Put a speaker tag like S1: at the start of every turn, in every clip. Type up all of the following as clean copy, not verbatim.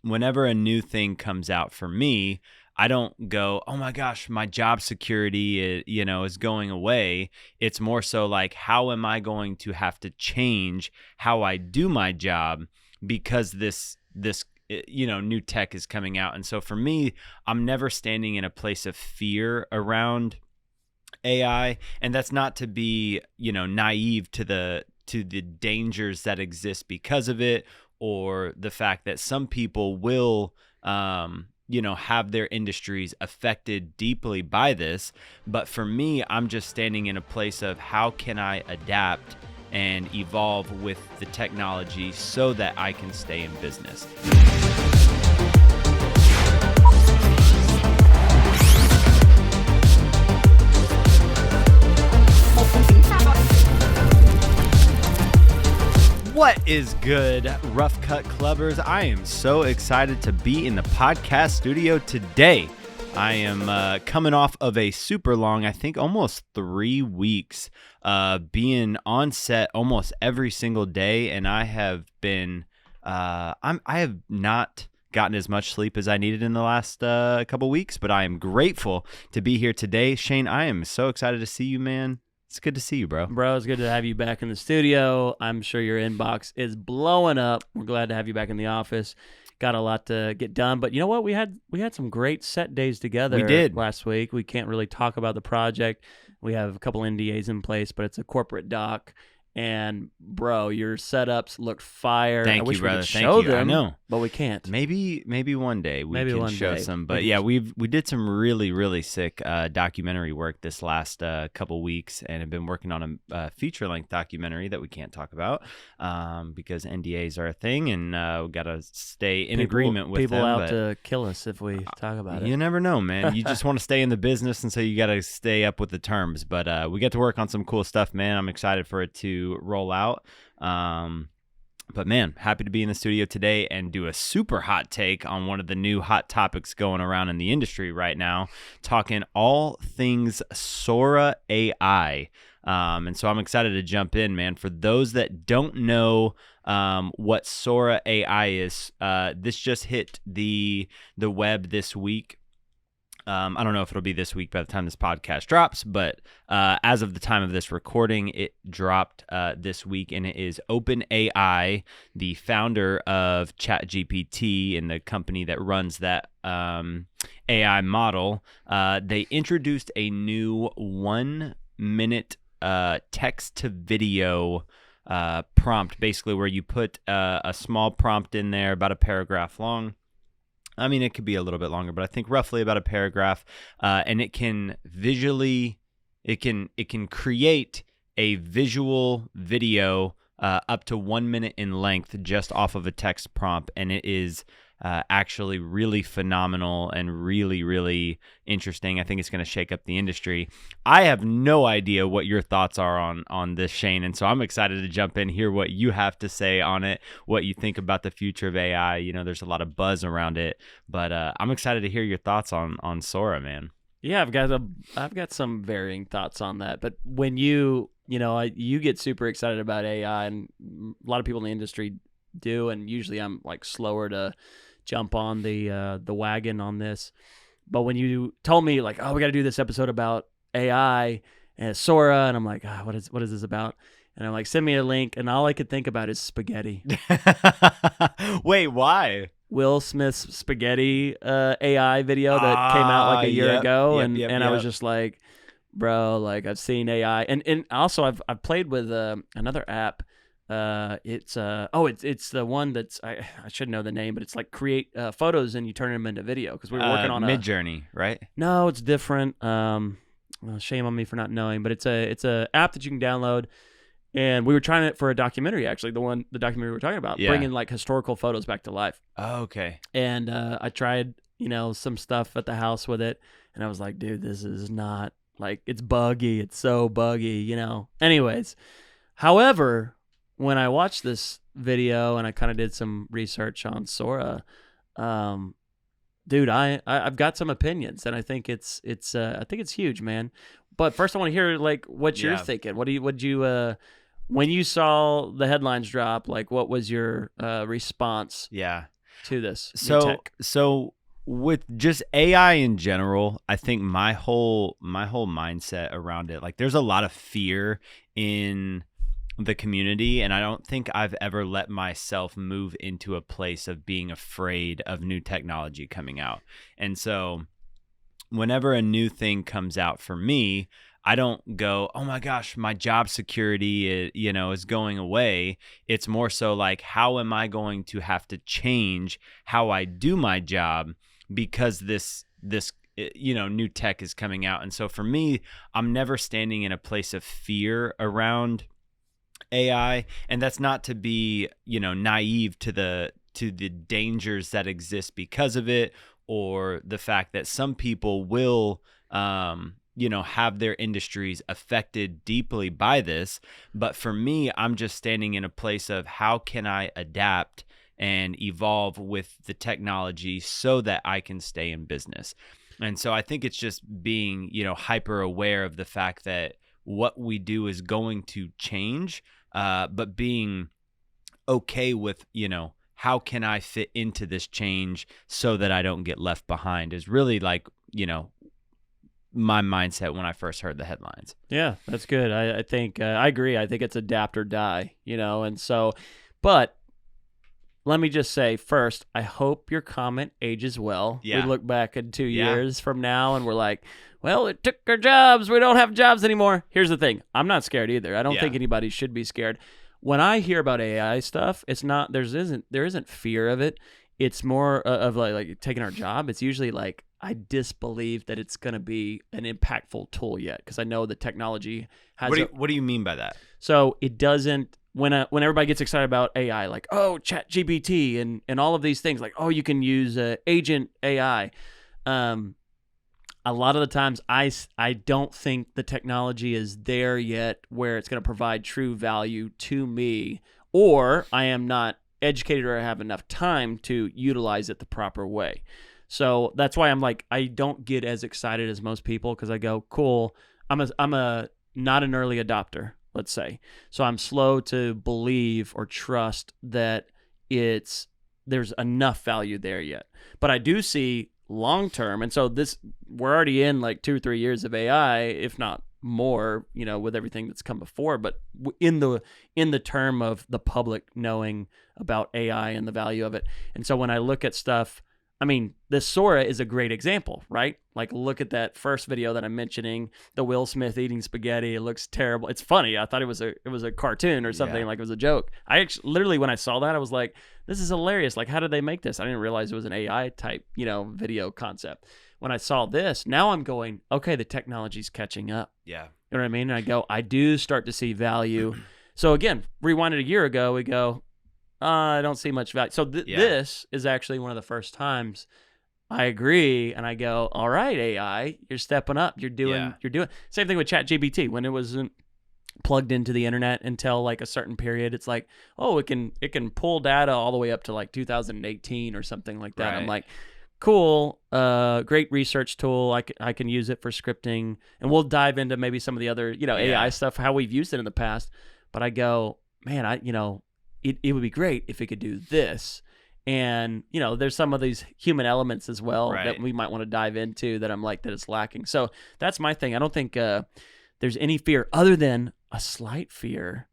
S1: whenever a new thing comes out for me, I don't go, oh my gosh, my job security, is going away. It's more so like, how am I going to have to change how I do my job because this new tech is coming out? And so for me, I'm never standing in a place of fear around AI, and that's not to be, naive to the dangers that exist because of it, or the fact that some people will have their industries affected deeply by this. But for me, I'm just standing in a place of how can I adapt and evolve with the technology so that I can stay in business. What is good, Rough Cut Clubbers? I am so excited to be in the podcast studio today. I am coming off of a super long, I think almost 3 weeks, being on set almost every single day, and I have been, I have not gotten as much sleep as I needed in the last couple weeks, but I am grateful to be here today. Shane, I am so excited to see you, man. It's good to see you, bro.
S2: Bro, it's good to have you back in the studio. I'm sure your inbox is blowing up. We're glad to have you back in the office. Got a lot to get done, but you know what? We had some great set days together.
S1: We did
S2: last week. We can't really talk about the project. We have a couple NDAs in place, but it's a corporate doc. And bro, your setups look fire.
S1: Thank
S2: I wish
S1: you, brother.
S2: We could show them,
S1: I know,
S2: but we can't.
S1: Maybe one day we can show some. But yeah, we did some really, really sick documentary work this last couple weeks, and have been working on a feature length documentary that we can't talk about because NDAs are a thing, and we got to stay in agreement with
S2: people
S1: them.
S2: Out to kill us if we talk about it.
S1: You never know, man. You just want to stay in the business, and so you got to stay up with the terms. But we get to work on some cool stuff, man. I'm excited for it to roll out. But man, happy to be in the studio today and do a super hot take on one of the new hot topics going around in the industry right now, talking all things Sora AI. And so I'm excited to jump in, man. For those that don't know what Sora AI is, this just hit the web this week. I don't know if it'll be this week by the time this podcast drops, but as of the time of this recording, it dropped this week, and it is OpenAI, the founder of ChatGPT and the company that runs that AI model. They introduced a new 1-minute text-to-video prompt, basically where you put a small prompt in there, about a paragraph long. I mean, it could be a little bit longer, but I think roughly about a paragraph, and it can create a visual video up to 1 minute in length just off of a text prompt, and it is actually really phenomenal and really, really interesting. I think it's going to shake up the industry. I have no idea what your thoughts are on this, Shane, and so I'm excited to jump in, hear what you have to say on it, what you think about the future of AI. You know, there's a lot of buzz around it, but I'm excited to hear your thoughts on Sora, man.
S2: Yeah, I've got some varying thoughts on that. But when you get super excited about AI, and a lot of people in the industry do, and usually I'm like slower to jump on the wagon on this. But when you told me like, oh, we got to do this episode about AI and Sora, and I'm like, what is this about? And I'm like, send me a link, and all I could think about is spaghetti.
S1: Wait, why?
S2: Will Smith's spaghetti AI video that came out like a year ago, and I was just like, bro, like I've seen AI, and also I've played with another app. It's the one that's I should know the name, but it's like create photos and you turn them into video, because we were working on
S1: Midjourney, right?
S2: No, it's different. Well, shame on me for not knowing, but it's a app that you can download. And we were trying it for a documentary, actually, the documentary we were talking about, bringing like historical photos back to life.
S1: Oh, okay.
S2: And I tried, some stuff at the house with it, and I was like, dude, this is not, like, it's buggy. It's so buggy, Anyways, however, when I watched this video and I kind of did some research on Sora, dude, I've got some opinions, and I think it's huge, man. But first, I want to hear like what you're thinking. Would you when you saw the headlines drop, like what was your response?
S1: Yeah.
S2: to this new
S1: So
S2: tech?
S1: so with just AI in general, I think my whole mindset around it, like there's a lot of fear in the community, and I don't think I've ever let myself move into a place of being afraid of new technology coming out. And so whenever a new thing comes out for me, I don't go, oh my gosh, my job security, is going away. It's more so like, how am I going to have to change how I do my job because this new tech is coming out? And so for me, I'm never standing in a place of fear around AI, and that's not to be, naive to the dangers that exist because of it, or the fact that some people will have their industries affected deeply by this. But for me, I'm just standing in a place of how can I adapt and evolve with the technology so that I can stay in business. And so I think it's just being, hyper aware of the fact that what we do is going to change, but being okay with, how can I fit into this change so that I don't get left behind is really like, my mindset when I first heard the headlines.
S2: Yeah, that's good. I think I agree. I think it's adapt or die, and so, but let me just say first, I hope your comment ages well.
S1: Yeah.
S2: We look back in 2 years from now and we're like, well, it took our jobs. We don't have jobs anymore. Here's the thing. I'm not scared either. I don't think anybody should be scared. When I hear about AI stuff, it's not, there isn't fear of it. It's more of like taking our job. It's usually like, I disbelieve that it's going to be an impactful tool yet, because I know the technology has.
S1: What do you mean by that?
S2: So it doesn't. When everybody gets excited about AI, like, oh, ChatGPT and all of these things, like, oh, you can use agent AI. A lot of the times, I don't think the technology is there yet where it's going to provide true value to me, or I am not educated or I have enough time to utilize it the proper way. So that's why I'm like, I don't get as excited as most people, because I go, cool, I'm a not an early adopter, let's say. So I'm slow to believe or trust that there's enough value there yet. But I do see long term, and so we're already in like 2 or 3 years of AI, if not more, with everything that's come before, but in the term of the public knowing about AI and the value of it. And so when I look at stuff, I mean, the Sora is a great example, right? Like, look at that first video that I'm mentioning, the Will Smith eating spaghetti. It looks terrible. It's funny. I thought it was a cartoon or something, like it was a joke. I actually, literally, when I saw that, I was like, this is hilarious. Like, how did they make this? I didn't realize it was an AI type, video concept. When I saw this, now I'm going, okay, the technology's catching up.
S1: Yeah.
S2: You know what I mean? And I go, I do start to see value. So again, rewind it a year ago, we go, I don't see much value. So this is actually one of the first times I agree, and I go, all right, AI, you're stepping up. You're doing. Same thing with ChatGPT. When it wasn't plugged into the internet until like a certain period, it's like, oh, it can pull data all the way up to like 2018 or something like that. Right. I'm like, cool, great research tool. I can use it for scripting, and we'll dive into maybe some of the other AI stuff, how we've used it in the past. But I go, man, it would be great if it could do this. And, there's some of these human elements as well that we might want to dive into that I'm like, that it's lacking. So that's my thing. I don't think there's any fear other than a slight fear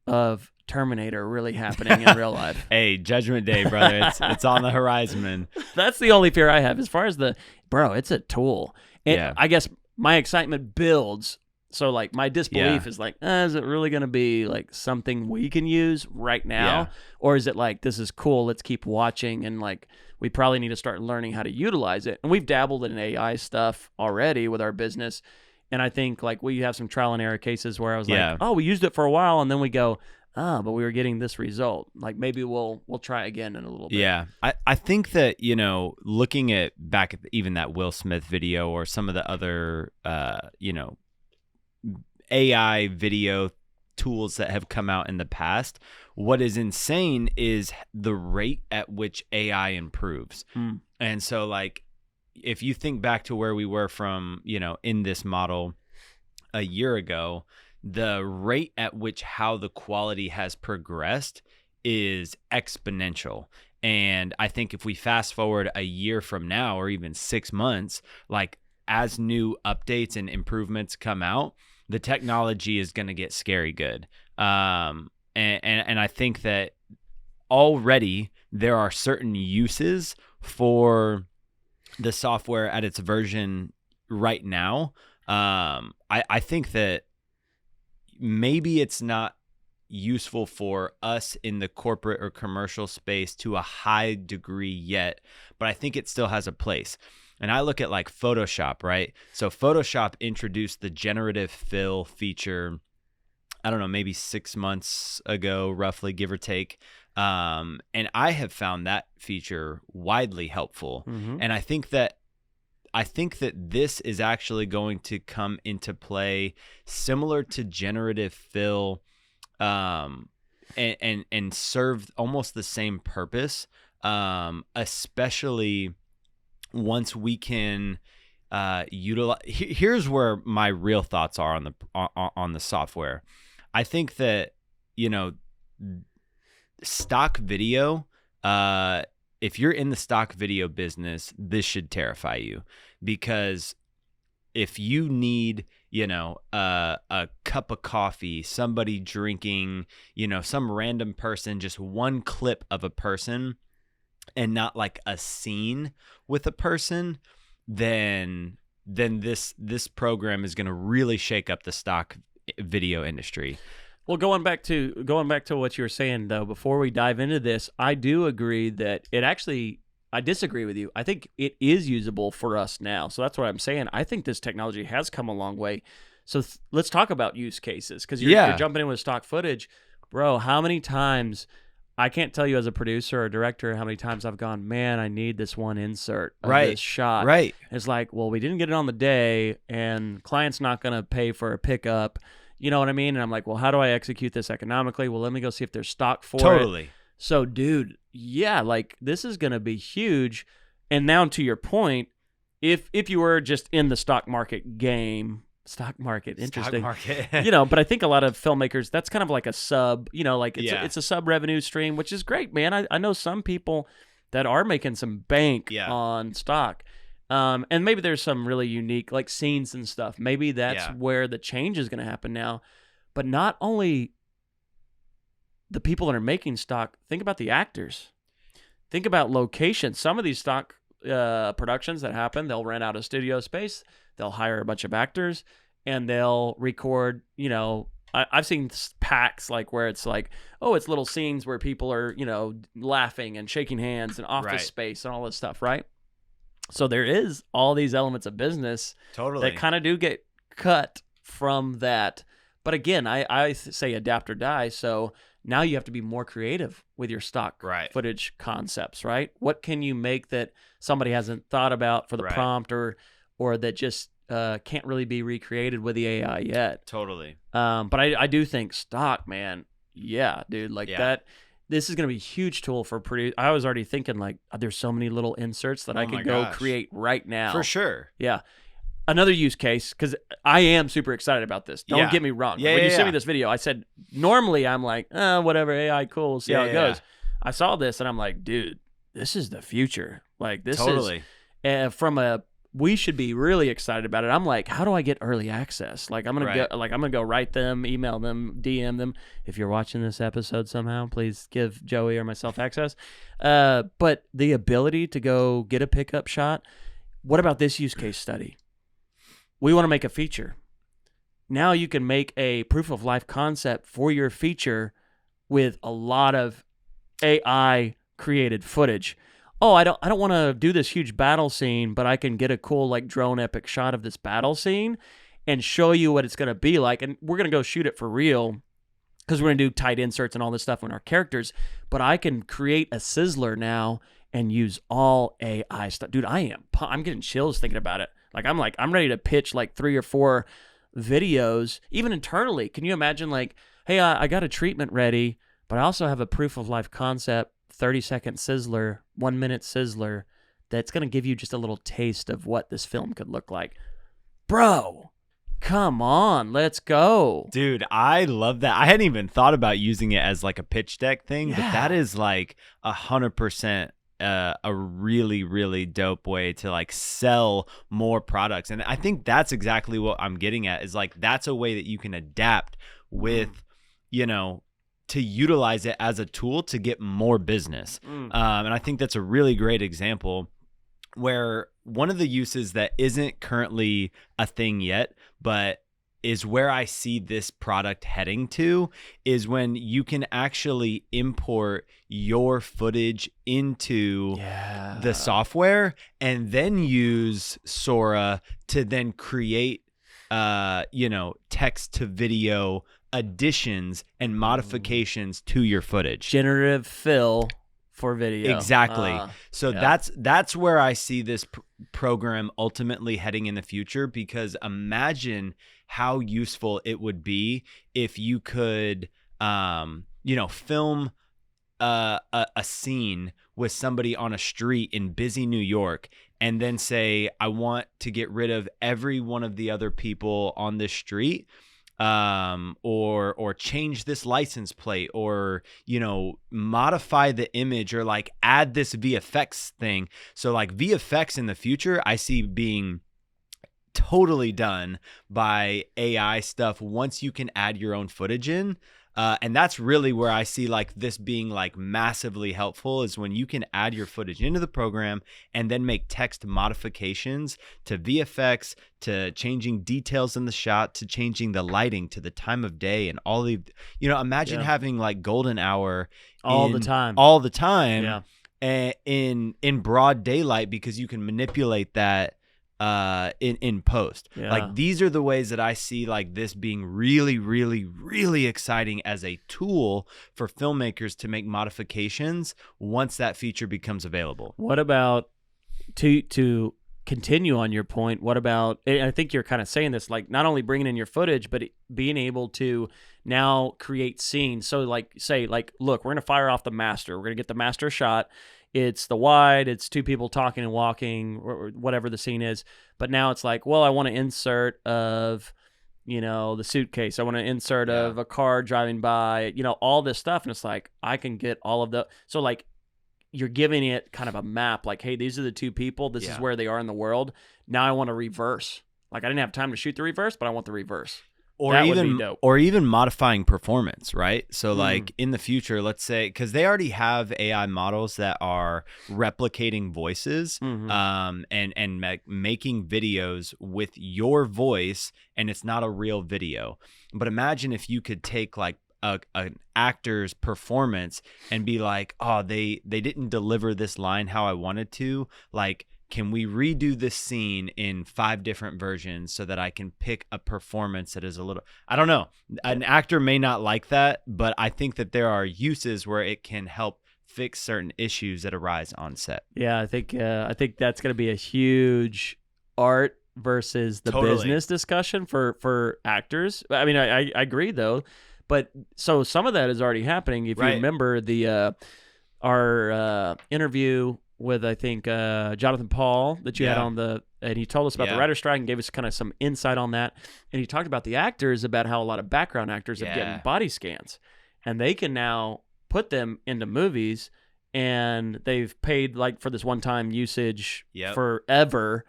S2: of Terminator really happening in real life.
S1: Hey, Judgment Day, brother. It's on the horizon, man.
S2: That's the only fear I have. As far as it's a tool. And I guess my excitement builds. So, like, my disbelief is like, is it really going to be, like, something we can use right now? Yeah. Or is it like, this is cool, let's keep watching, and, like, we probably need to start learning how to utilize it? And we've dabbled in AI stuff already with our business. And I think, like, we have some trial and error cases where I was like, oh, we used it for a while, and then we go, but we were getting this result. Like, maybe we'll try again in a little bit.
S1: Yeah. I think that, looking at back at even that Will Smith video or some of the other, AI video tools that have come out in the past, what is insane is the rate at which AI improves. And so, like, if you think back to where we were from, in this model a year ago, the rate at which how the quality has progressed is exponential. And I think if we fast forward a year from now, or even 6 months, like as new updates and improvements come out, the technology is going to get scary good. And I think that already there are certain uses for the software at its version right now. I think that maybe it's not useful for us in the corporate or commercial space to a high degree yet, but I think it still has a place. And I look at like Photoshop, right? So Photoshop introduced the generative fill feature, I don't know, maybe 6 months ago, roughly, give or take. And I have found that feature widely helpful. And I think that this is actually going to come into play similar to generative fill, and serve almost the same purpose, especially once we can utilize. Here's where my real thoughts are on the software. I think that, stock video, if you're in the stock video business, this should terrify you, because if you need, a cup of coffee, somebody drinking, some random person, just one clip of a person and not like a scene with a person, then this program is going to really shake up the stock video industry.
S2: Well, going back to what you were saying, though, before we dive into this, I do agree that I disagree with you. I think it is usable for us now. So that's what I'm saying. I think this technology has come a long way. So let's talk about use cases, because you're jumping in with stock footage. Bro, how many times, I can't tell you as a producer or director how many times I've gone, man, I need this one insert of this shot.
S1: Right.
S2: It's like, well, we didn't get it on the day, and client's not going to pay for a pickup. You know what I mean? And I'm like, well, how do I execute this economically? Well, let me go see if there's stock for it.
S1: Totally.
S2: So, dude, yeah, like this is going to be huge. And now to your point, if you were just in the stock market, interesting. But I think a lot of filmmakers, that's kind of like a sub, like it's a sub revenue stream, which is great, man. I know some people that are making some bank on stock. And maybe there's some really unique like scenes and stuff. Maybe that's where the change is going to happen now. But not only the people that are making stock, think about the actors. Think about location. Some of these stock productions that happen, they'll rent out a studio space, they'll hire a bunch of actors, and they'll record, I've seen packs like where it's like, oh, it's little scenes where people are, laughing and shaking hands and office space and all this stuff, right? So there is all these elements of business that kind of do get cut from that. But again, I say adapt or die. So now you have to be more creative with your stock footage concepts, right? What can you make that somebody hasn't thought about for the prompt, or that just can't really be recreated with the AI yet?
S1: Totally.
S2: But I do think stock, man, dude, that. This is going to be a huge tool for produce. I was already thinking like, there's so many little inserts that I could go create right now.
S1: For sure.
S2: Yeah. Another use case, because I am super excited about this. Don't get me wrong. When you sent me this video, I said, normally I'm like, whatever, AI, cool, we'll see how it goes. I saw this and I'm like, dude, this is the future. Like this is we should be really excited about it. I'm like, how do I get early access? Like I'm gonna go write them, email them, DM them. If you're watching this episode somehow, please give Joey or myself access. But the ability to go get a pickup shot. What about this use case study? We want to make a feature. Now you can make a proof of life concept for your feature with a lot of AI created footage. Oh, I don't want to do this huge battle scene, but I can get a cool like drone epic shot of this battle scene and show you what it's going to be like. And we're going to go shoot it for real because we're going to do tight inserts and all this stuff on our characters. But I can create a sizzler now and use all AI stuff. Dude, I'm getting chills thinking about it. I'm ready to pitch like 3 or 4 videos, even internally. Can you imagine like, hey, I got a treatment ready, but I also have a proof of life concept, 30-second sizzler, 1-minute sizzler, that's going to give you just a little taste of what this film could look like. Bro, Come on, let's go.
S1: Dude, I love that. I hadn't even thought about using it as like a pitch deck thing, but that
S2: Yeah.
S1: is like 100% a really, really dope way to like sell more products. And I think that's exactly what I'm getting at, is like that's a way that you can adapt with, you know, to utilize it as a tool to get more business. And I think that's a really great example where one of the uses that isn't currently a thing yet, but is where I see this product heading to, is when you can actually import your footage into the software and then use Sora to then create, text to video additions and modifications to your footage.
S2: Generative fill for video.
S1: Exactly. So
S2: yeah.
S1: that's where I see this program ultimately heading in the future, because imagine how useful it would be if you could, film a scene with somebody on a street in busy New York and then say, I want to get rid of every one of the other people on this street, or change this license plate, or modify the image, or like add this VFX thing. So like VFX in the future I see being totally done by AI stuff once you can add your own footage in. And that's really where I see like this being like massively helpful, is when you can add your footage into the program and then make text modifications to VFX, to changing details in the shot, to changing the lighting, to the time of day, and all the, imagine having like golden hour
S2: all the time,
S1: in broad daylight, because you can manipulate that in post. Like these are the ways that I see like this being really, really, really exciting as a tool for filmmakers to make modifications once that feature becomes available.
S2: What about, to continue on your point, what about, I think you're kind of saying this, like not only bringing in your footage, but being able to now create scenes. So like say like, look, we're going to fire off the master. We're going to get the master shot. It's the wide, it's two people talking and walking, or whatever the scene is. But now it's like, well, I want to insert of, the suitcase. I want to insert of a car driving by, all this stuff. And it's like, I can get all of the, so like you're giving it kind of a map, like, hey, these are the two people. This is where they are in the world. Now I want to reverse. Like I didn't have time to shoot the reverse, but I want the reverse.
S1: Or even modifying performance, right? So like in the future, let's say, because they already have AI models that are replicating voices, and making videos with your voice, and it's not a real video. But imagine if you could take like an actor's performance and be like, oh, they didn't deliver this line how I wanted to, like, can we redo this scene in 5 different versions so that I can pick a performance that is a little, I don't know. An actor may not like that, but I think that there are uses where it can help fix certain issues that arise on set.
S2: Yeah, I think that's going to be a huge art versus the business discussion for actors. I mean, I agree though, but so some of that is already happening. If you remember our interview with, I think, Jonathan Paul that you had on and he told us about the writer's strike and gave us kind of some insight on that. And he talked about the actors, about how a lot of background actors have getting body scans, and they can now put them into movies, and they've paid like for this one-time usage forever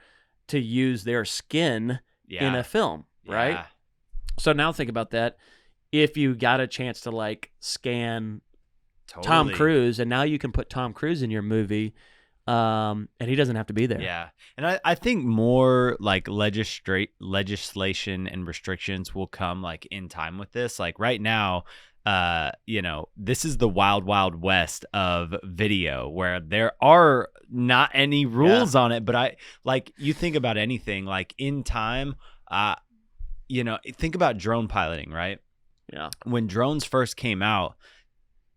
S2: to use their skin in a film, right? So now think about that. If you got a chance to like scan Tom Cruise, and now you can put Tom Cruise in your movie, and he doesn't have to be there. Yeah.
S1: And I think more like legislation and restrictions will come like in time with this. Like right now, this is the wild, wild west of video, where there are not any rules on it. But you think about anything like in time, think about drone piloting, right?
S2: Yeah.
S1: When drones first came out,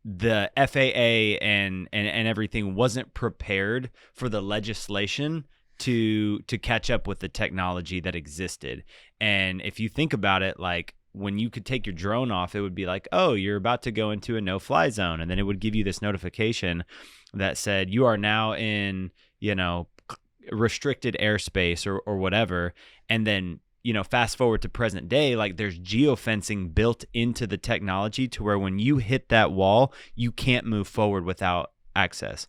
S1: the FAA and everything wasn't prepared for the legislation to catch up with the technology that existed. And if you think about it, like when you could take your drone off, it would be like, oh, you're about to go into a no-fly zone. And then it would give you this notification that said you are now in, restricted airspace or whatever. And then fast forward to present day, like there's geofencing built into the technology to where when you hit that wall, you can't move forward without access.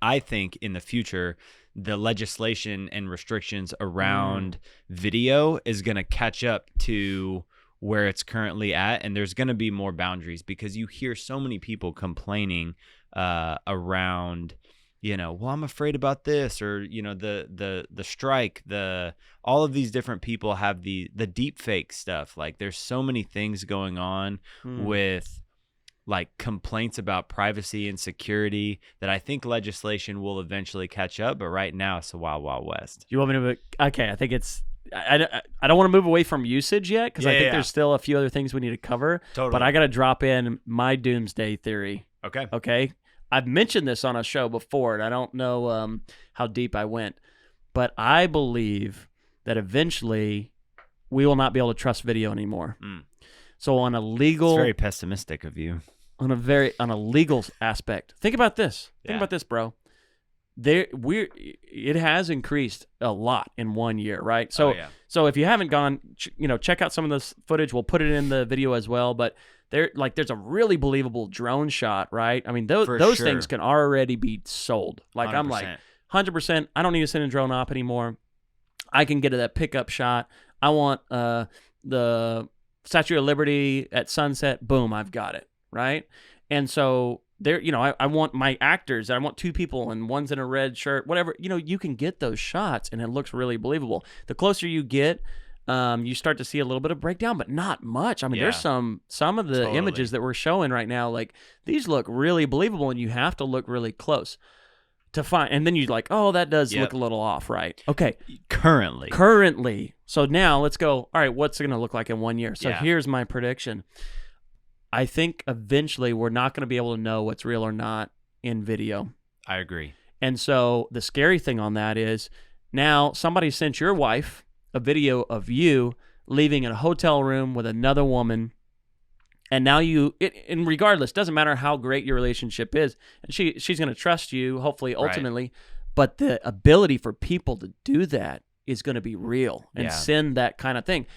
S1: I think in the future, the legislation and restrictions around video is going to catch up to where it's currently at, and there's going to be more boundaries, because you hear so many people complaining around, well, I'm afraid about this, or the strike, all of these different people have the deep fake stuff. Like there's so many things going on with like complaints about privacy and security that I think legislation will eventually catch up, but right now it's a wild, wild west.
S2: You want me to? Okay, I think it's. I don't want to move away from usage yet, because I think there's still a few other things we need to cover.
S1: Totally.
S2: But I got to drop in my doomsday theory.
S1: Okay.
S2: I've mentioned this on a show before, and I don't know how deep I went, but I believe that eventually we will not be able to trust video anymore. So on a legal,
S1: it's very pessimistic of you.
S2: On a legal aspect, think about this. Think about this, bro. It has increased a lot in 1 year, right? So so if you haven't gone, check out some of this footage. We'll put it in the video as well. But there's a really believable drone shot, right? I mean, those things can already be sold. Like 100%. I'm like 100%. I don't need to send a drone op anymore. I can get to that pickup shot. I want the Statue of Liberty at sunset. Boom, I've got it, right? And so there, I want my actors. I want two people and one's in a red shirt, whatever. You can get those shots and it looks really believable. The closer you get, you start to see a little bit of breakdown, but not much. I mean, there's some of the images that we're showing right now, like these look really believable, and you have to look really close to find. And then you're like, oh, that does look a little off, right? Okay. Currently. So now let's go. All right, what's it going to look like in 1 year? So here's my prediction. I think eventually we're not going to be able to know what's real or not in video.
S1: I agree.
S2: And so the scary thing on that is now somebody sent your wife a video of you leaving in a hotel room with another woman, and now and regardless, doesn't matter how great your relationship is, and she's going to trust you, hopefully, ultimately, but the ability for people to do that is going to be real and send that kind of thing.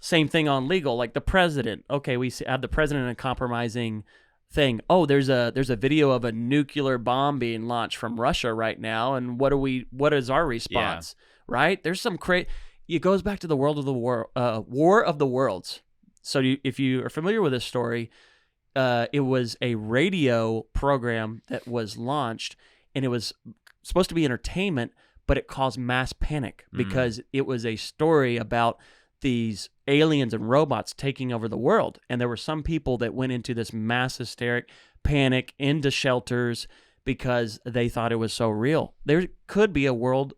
S2: Same thing on legal, like the president. Okay, we have the president in a compromising thing. Oh, there's a video of a nuclear bomb being launched from Russia right now, and what is our response? Right? There's some it goes back to the War of the Worlds. So if you are familiar with this story, it was a radio program that was launched, and it was supposed to be entertainment, but it caused mass panic because it was a story about these aliens and robots taking over the world. And there were some people that went into this mass hysteric panic into shelters because they thought it was so real. There could be a world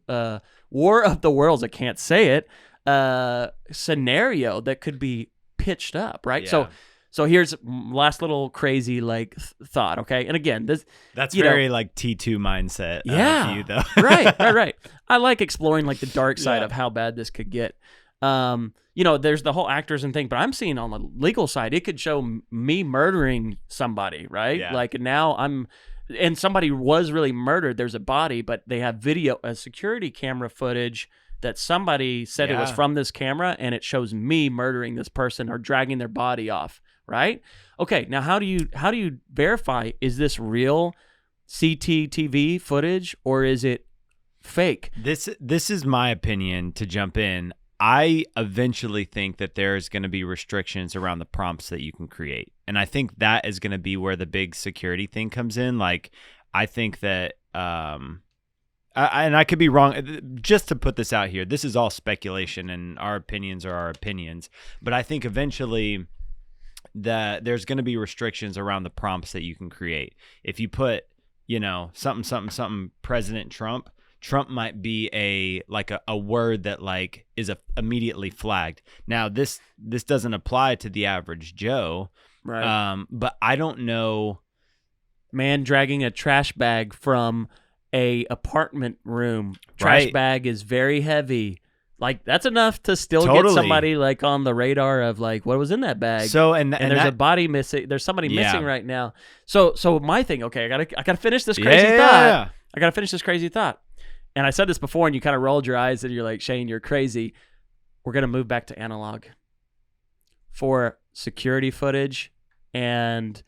S2: War of the Worlds, I can't say it, scenario that could be pitched up, right?
S1: Yeah.
S2: So here's last little crazy thought, okay? And again,
S1: that's very T2 mindset.
S2: Yeah,
S1: for you, though.
S2: right. I like exploring the dark side of how bad this could get. There's the whole actors and thing, but I'm seeing on the legal side, it could show me murdering somebody, right?
S1: Yeah.
S2: Now and somebody was really murdered. There's a body, but they have a security camera footage that somebody said it was from this camera, and it shows me murdering this person or dragging their body off, right? Okay, now how do you verify, is this real CCTV footage or is it fake?
S1: This is my opinion, to jump in. I eventually think that there's going to be restrictions around the prompts that you can create. And I think that is going to be where the big security thing comes in. I think that, and I could be wrong, just to put this out here, this is all speculation and our opinions are our opinions. But I think eventually that there's going to be restrictions around the prompts that you can create. If you put, something President Trump might be a word that is immediately flagged. Now this doesn't apply to the average Joe,
S2: right?
S1: But I don't know.
S2: Man dragging a trash bag from a apartment room. Trash bag is very heavy. That's enough to still get somebody on the radar of what was in that bag.
S1: So and
S2: there's a body missing. There's somebody missing right now. So my thing. Okay, I gotta finish this crazy thought. I gotta finish this crazy thought. And I said this before, and you kind of rolled your eyes, and you're like, Shane, you're crazy. we're going to move back to analog for security footage and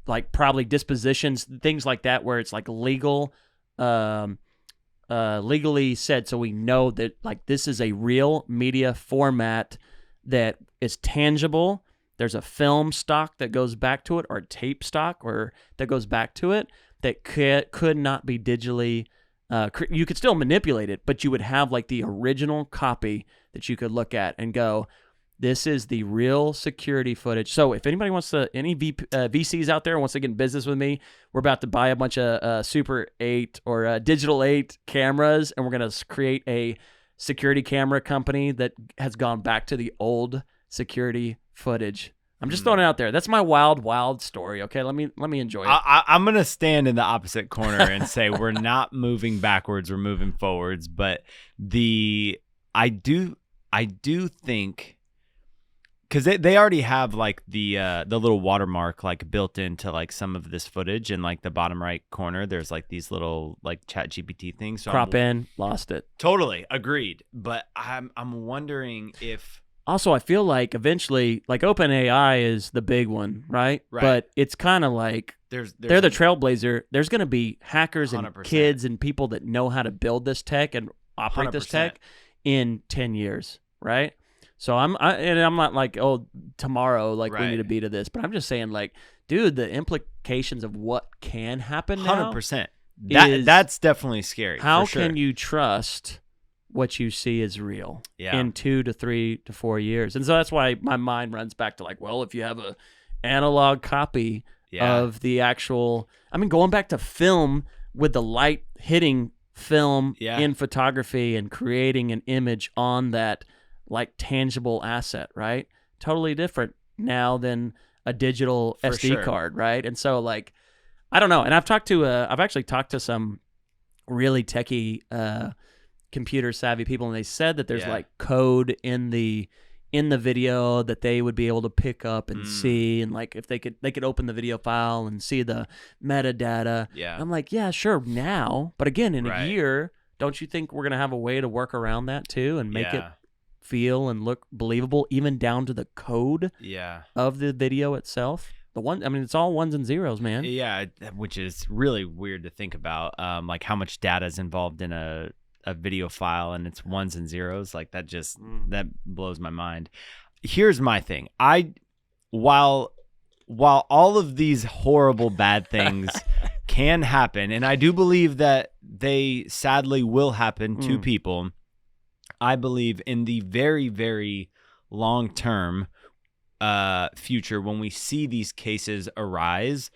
S2: like probably dispositions, things like that, where it's like legal, legally said, so we know that like this is a real media format that is tangible. There's a film stock that goes back to it, or a tape stock or that goes back to it that could not be digitally. You could still manipulate it, but you would have like the original copy that you could look at and go, this is the real security footage. So if anybody wants to, any VCs out there wants to get in business with me, we're about to buy a bunch of Super 8 or Digital 8 cameras, and we're going to create a security camera company that has gone back to the old security footage. I'm just throwing it out there. That's my wild story. Okay, let me enjoy it.
S1: I'm gonna stand in the opposite corner and say we're not moving backwards, we're moving forwards. But I do think, because they already have like the little watermark like built into like some of this footage in like the bottom right corner. There's like these little like ChatGPT things. So
S2: Crop in, lost it.
S1: Totally agreed. But I'm wondering if.
S2: Also, I feel like eventually, like OpenAI is the big one, right? But it's kind of like they're the trailblazer. There's going to be hackers and
S1: 100%.
S2: kids and people that know how to build this tech and operate
S1: 100%.
S2: this tech in 10 years, right? So I'm not like, oh, tomorrow, like we need to be to this, but I'm just saying, like, dude, the implications of what can happen now.
S1: 100%. That's definitely scary.
S2: How
S1: for sure.
S2: can you trust what you see is real
S1: Yeah.
S2: in 2 to 3 to 4 years? And so that's why my mind runs back to like, well, if you have a analog copy of the actual, I mean, going back to film with the light hitting film in photography and creating an image on that like tangible asset, right? Totally different now than a digital
S1: For
S2: SD
S1: sure.
S2: card, right? And so like, I don't know. And I've actually talked to some really techie, computer savvy people, and they said that there's like code in the video that they would be able to pick up and see, and like if they could open the video file and see the metadata. I'm like, yeah, sure now, but again, in a year, don't you think we're gonna have a way to work around that too and make it feel and look believable, even down to the code of the video itself? It's all ones and zeros, man.
S1: Yeah, which is really weird to think about. Like how much data is involved in a video file, and it's ones and zeros. Like that just that blows my mind. Here's my thing. While all of these horrible bad things can happen, and I do believe that they sadly will happen to people, I believe in the very, very long term future, when we see these cases arise,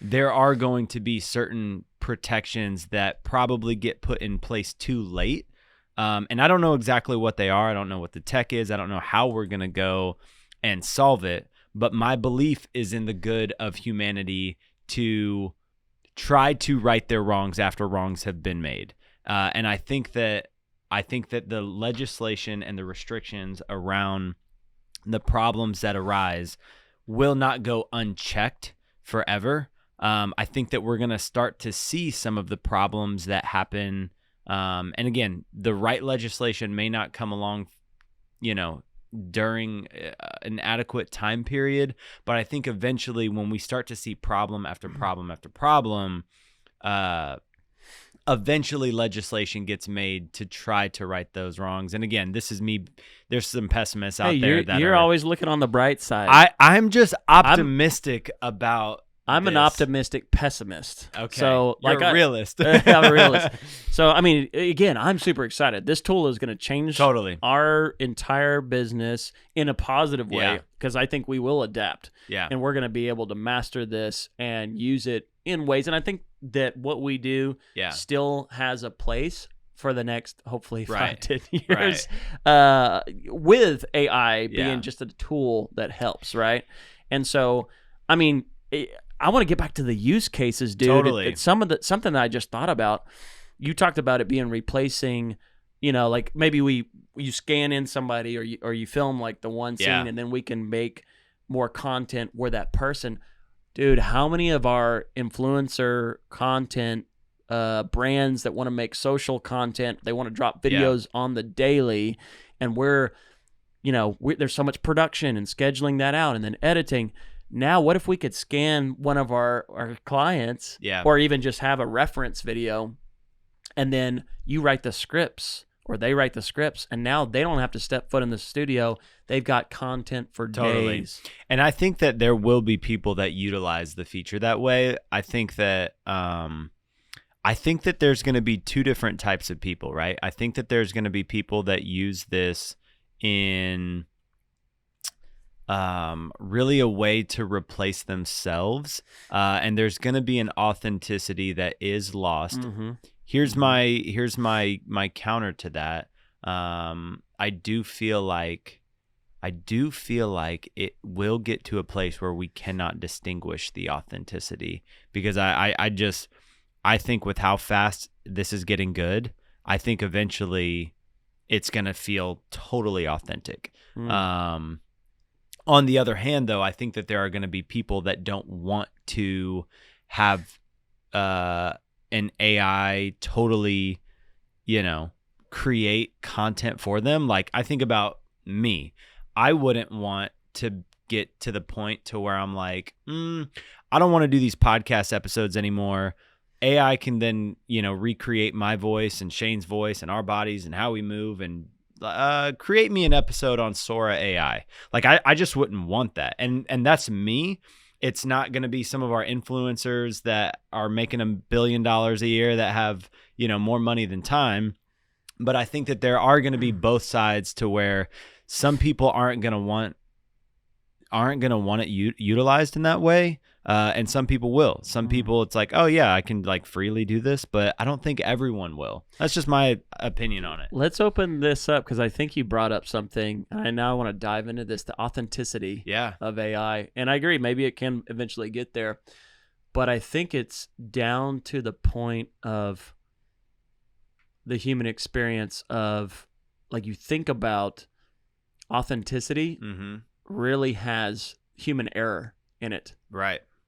S1: there are going to be certain protections that probably get put in place too late. And I don't know exactly what they are. I don't know what the tech is. I don't know how we're going to go and solve it. But my belief is in the good of humanity to try to right their wrongs after wrongs have been made. And I think that the legislation and the restrictions around the problems that arise will not go unchecked forever. I think that we're going to start to see some of the problems that happen. And again, the right legislation may not come along, during an adequate time period. But I think eventually when we start to see problem after problem after problem, eventually legislation gets made to try to right those wrongs. And again, this is me. There's some pessimists out there that
S2: you're always looking on the bright side.
S1: I'm just optimistic about
S2: I'm an optimistic pessimist.
S1: Okay.
S2: So
S1: you're a realist.
S2: I'm a realist. So, I mean, again, I'm super excited. This tool is going to change our entire business in a positive way, because I think we will adapt.
S1: Yeah.
S2: And we're going to be able to master this and use it in ways. And I think that what we do still has a place for the next, hopefully, 5-10 years, with AI being just a tool that helps, right? And so, I mean, I want to get back to the use cases, dude.
S1: Totally.
S2: It's something that I just thought about. You talked about it being replacing, like maybe you scan in somebody or you film like the one scene and then we can make more content where that person, dude, how many of our influencer content brands that want to make social content. They want to drop videos on the daily, and there's so much production and scheduling that out and then editing. Now, what if we could scan one of our clients or even just have a reference video, and then you write the scripts or they write the scripts, and now they don't have to step foot in the studio. They've got content for days.
S1: And I think that there will be people that utilize the feature that way. I think that there's going to be two different types of people, right? I think that there's going to be people that use this in really a way to replace themselves, and there's going to be an authenticity that is lost. Here's my counter to that. I do feel like it will get to a place where we cannot distinguish the authenticity, because I think with how fast this is getting good, I think eventually it's going to feel totally authentic. On the other hand, though, I think that there are going to be people that don't want to have an AI totally, create content for them. Like, I think about me. I wouldn't want to get to the point to where I'm like, I don't want to do these podcast episodes anymore. AI can then, recreate my voice and Shane's voice and our bodies and how we move and create me an episode on Sora AI. Like, I just wouldn't want that. And that's me. It's not going to be some of our influencers that are making $1 billion a year that have, more money than time. But I think that there are going to be both sides, to where some people aren't going to want it utilized in that way. And some people will. Some people, it's like, oh yeah, I can like freely do this, but I don't think everyone will. That's just my opinion on it.
S2: Let's open this up, because I think you brought up something, and I now want to dive into this, the authenticity of AI. And I agree, maybe it can eventually get there, but I think it's down to the point of the human experience of, like, you think about authenticity really has human error in it.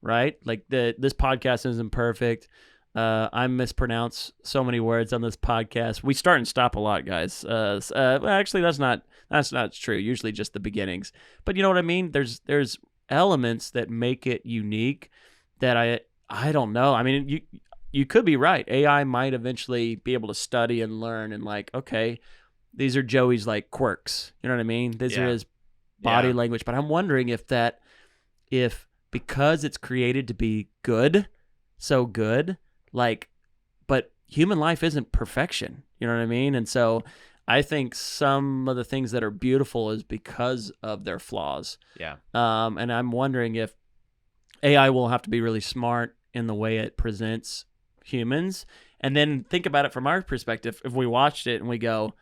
S2: Right? Like, this podcast isn't perfect. I mispronounce so many words on this podcast. We start and stop a lot, guys. Well, actually, that's not true. Usually just the beginnings. But you know what I mean? There's elements that make it unique that I don't know. I mean, you could be right. AI might eventually be able to study and learn and, like, okay, these are Joey's, like, quirks. You know what I mean? These are his body language. But I'm wondering if because it's created to be good, so good, like, but human life isn't perfection. You know what I mean? And so I think some of the things that are beautiful is because of their flaws. And I'm wondering if AI will have to be really smart in the way it presents humans. And then think about it from our perspective. If we watched it and we go,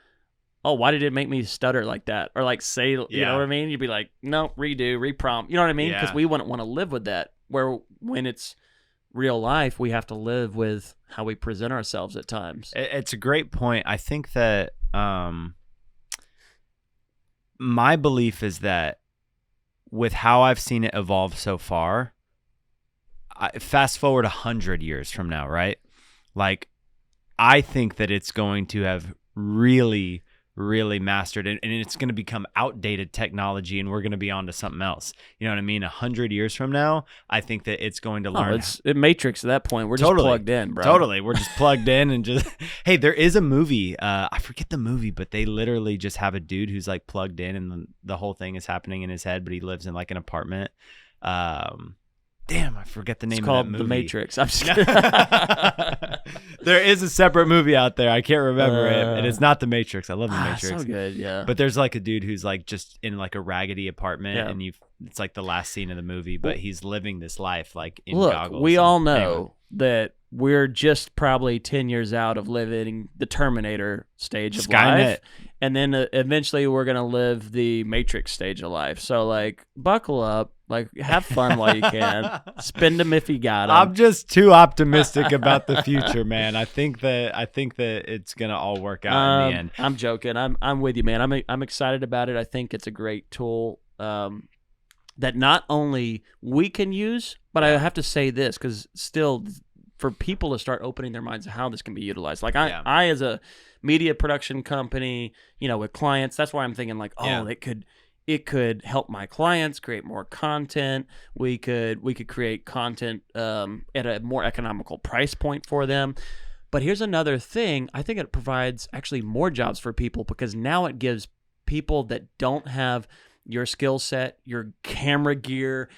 S2: oh, why did it make me stutter like that? Or, like, say, you know what I mean? You'd be like, no, redo, reprompt. You know what I mean? Because we wouldn't want to live with that. Where when it's real life, we have to live with how we present ourselves at times.
S1: It's a great point. I think that my belief is that with how I've seen it evolve so far, fast forward 100 years from now, right? Like, I think that it's going to have really mastered it, and it's going to become outdated technology, and we're going to be on to something else. You know what I mean? 100 years from now, I think that it's going to learn.
S2: It's Matrix at that point. We're just plugged in, bro.
S1: Totally. We're just plugged in and just, hey, there is a movie. I forget the movie, but they literally just have a dude who's, like, plugged in, and the whole thing is happening in his head, but he lives in, like, an apartment. Damn, I forget the name of that movie.
S2: It's called The Matrix. I'm just kidding.
S1: There is a separate movie out there. I can't remember it, and it's not The Matrix. I love The Matrix.
S2: So good, yeah.
S1: But there's, like, a dude who's, like, just in, like, a raggedy apartment, and it's like the last scene of the movie, but he's living this life, like, in goggles.
S2: We all know that we're just probably 10 years out of living the Terminator stage of life. And then eventually we're going to live the Matrix stage of life. So, like, buckle up. Like, have fun while you can. Spend them if you got them.
S1: I'm just too optimistic about the future, man. I think that it's gonna all work out in the end.
S2: I'm joking. I'm with you, man. I'm excited about it. I think it's a great tool that not only we can use, but I have to say this, because still for people to start opening their minds to how this can be utilized. Like
S1: Yeah.
S2: I as a media production company, with clients, that's why I'm thinking like, it could help my clients create more content. We could create content at a more economical price point for them. But here's another thing. I think it provides actually more jobs for people, because now it gives people that don't have your skill set, your camera gear,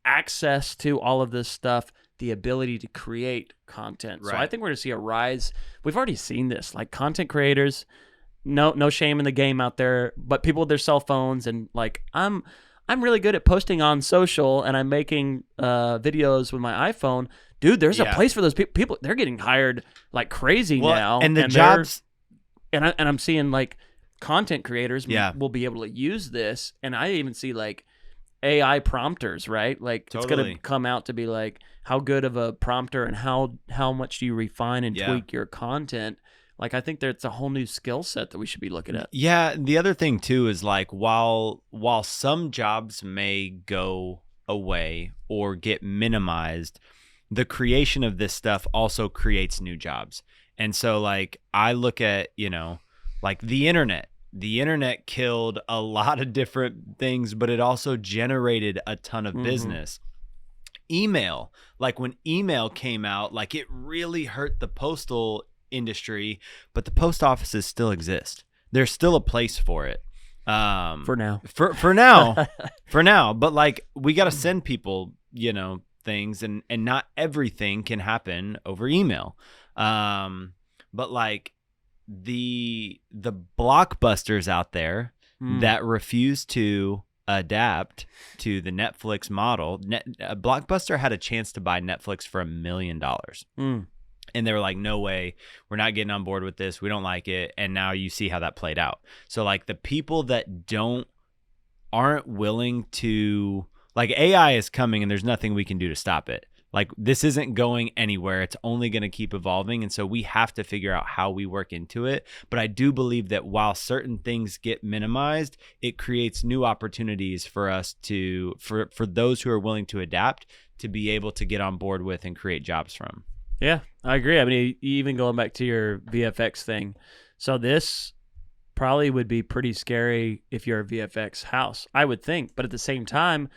S2: access to all of this stuff, the ability to create content.
S1: Right.
S2: So I think we're going to see a rise. We've already seen this, like content creators, no shame in the game out there, but people with their cell phones, and like I'm really good at posting on social, and I'm making videos with my iPhone. Dude, there's a place for those people. People, they're getting hired like crazy now,
S1: and the jobs,
S2: and I'm seeing like content creators will be able to use this, and I even see like AI prompters, right? Like It's going to come out to be like, how good of a prompter and how much do you refine and tweak your content? Like, I think there's a whole new skill set that we should be looking at.
S1: Yeah. The other thing too is like, while some jobs may go away or get minimized, the creation of this stuff also creates new jobs. And so like, I look at, like the internet killed a lot of different things, but it also generated a ton of business. Email, like when email came out, like it really hurt the postal industry, but the post offices still exist. There's still a place for it.
S2: For now.
S1: For now. For now. But like, we got to send people, things, and not everything can happen over email. But like, the blockbusters out there that refuse to adapt to the Netflix model. Blockbuster had a chance to buy Netflix for $1 million. And they were like, no way, we're not getting on board with this. We don't like it. And now you see how that played out. So like, the people that aren't willing to, like, AI is coming and there's nothing we can do to stop it. Like, this isn't going anywhere. It's only going to keep evolving. And so we have to figure out how we work into it. But I do believe that while certain things get minimized, it creates new opportunities for us for those who are willing to adapt, to be able to get on board with and create jobs from.
S2: Yeah, I agree. I mean, even going back to your VFX thing. So this probably would be pretty scary if you're a VFX house, I would think. But at the same time,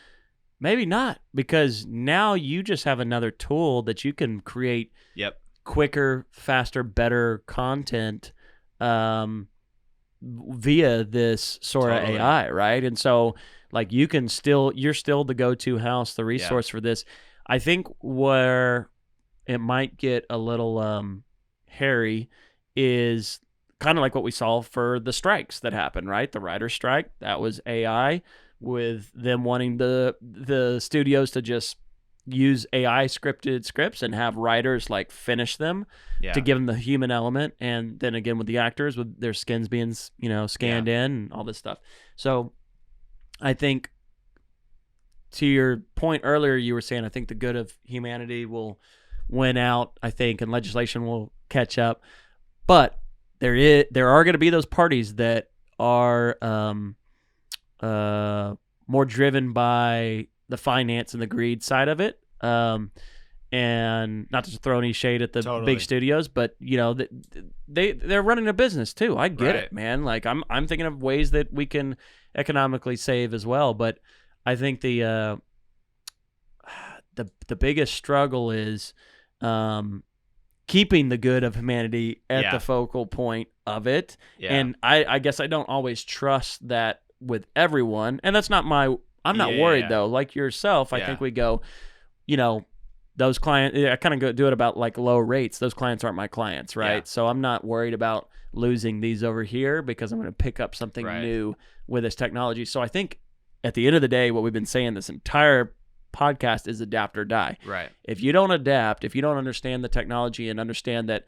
S2: maybe not, because now you just have another tool that you can create quicker, faster, better content via this Sora AI, right? And so like, you're still the go-to house, the resource for this. I think where it might get a little hairy is kind of like what we saw for the strikes that happened, right? The writer's strike, that was AI, with them wanting the studios to just use AI scripted scripts and have writers like finish them to give them the human element. And then again with the actors, with their skins being, scanned in and all this stuff. So I think, to your point earlier, you were saying, I think the good of humanity will win out, I think, and legislation will catch up. But there are going to be those parties that are more driven by the finance and the greed side of it. And not to throw any shade at the big studios, but they're running a business too. I get it, man. Like I'm thinking of ways that we can economically save as well. But I think the biggest struggle is keeping the good of humanity at the focal point of it. And I guess I don't always trust that with everyone. And that's not I'm not worried though. Like yourself, I think we go, those clients, I kind of do it about like low rates. Those clients aren't my clients, right? So I'm not worried about losing these over here, because I'm going to pick up something new with this technology. So I think at the end of the day, what we've been saying this entire podcast is adapt or die.
S1: Right.
S2: If you don't adapt, if you don't understand the technology and understand that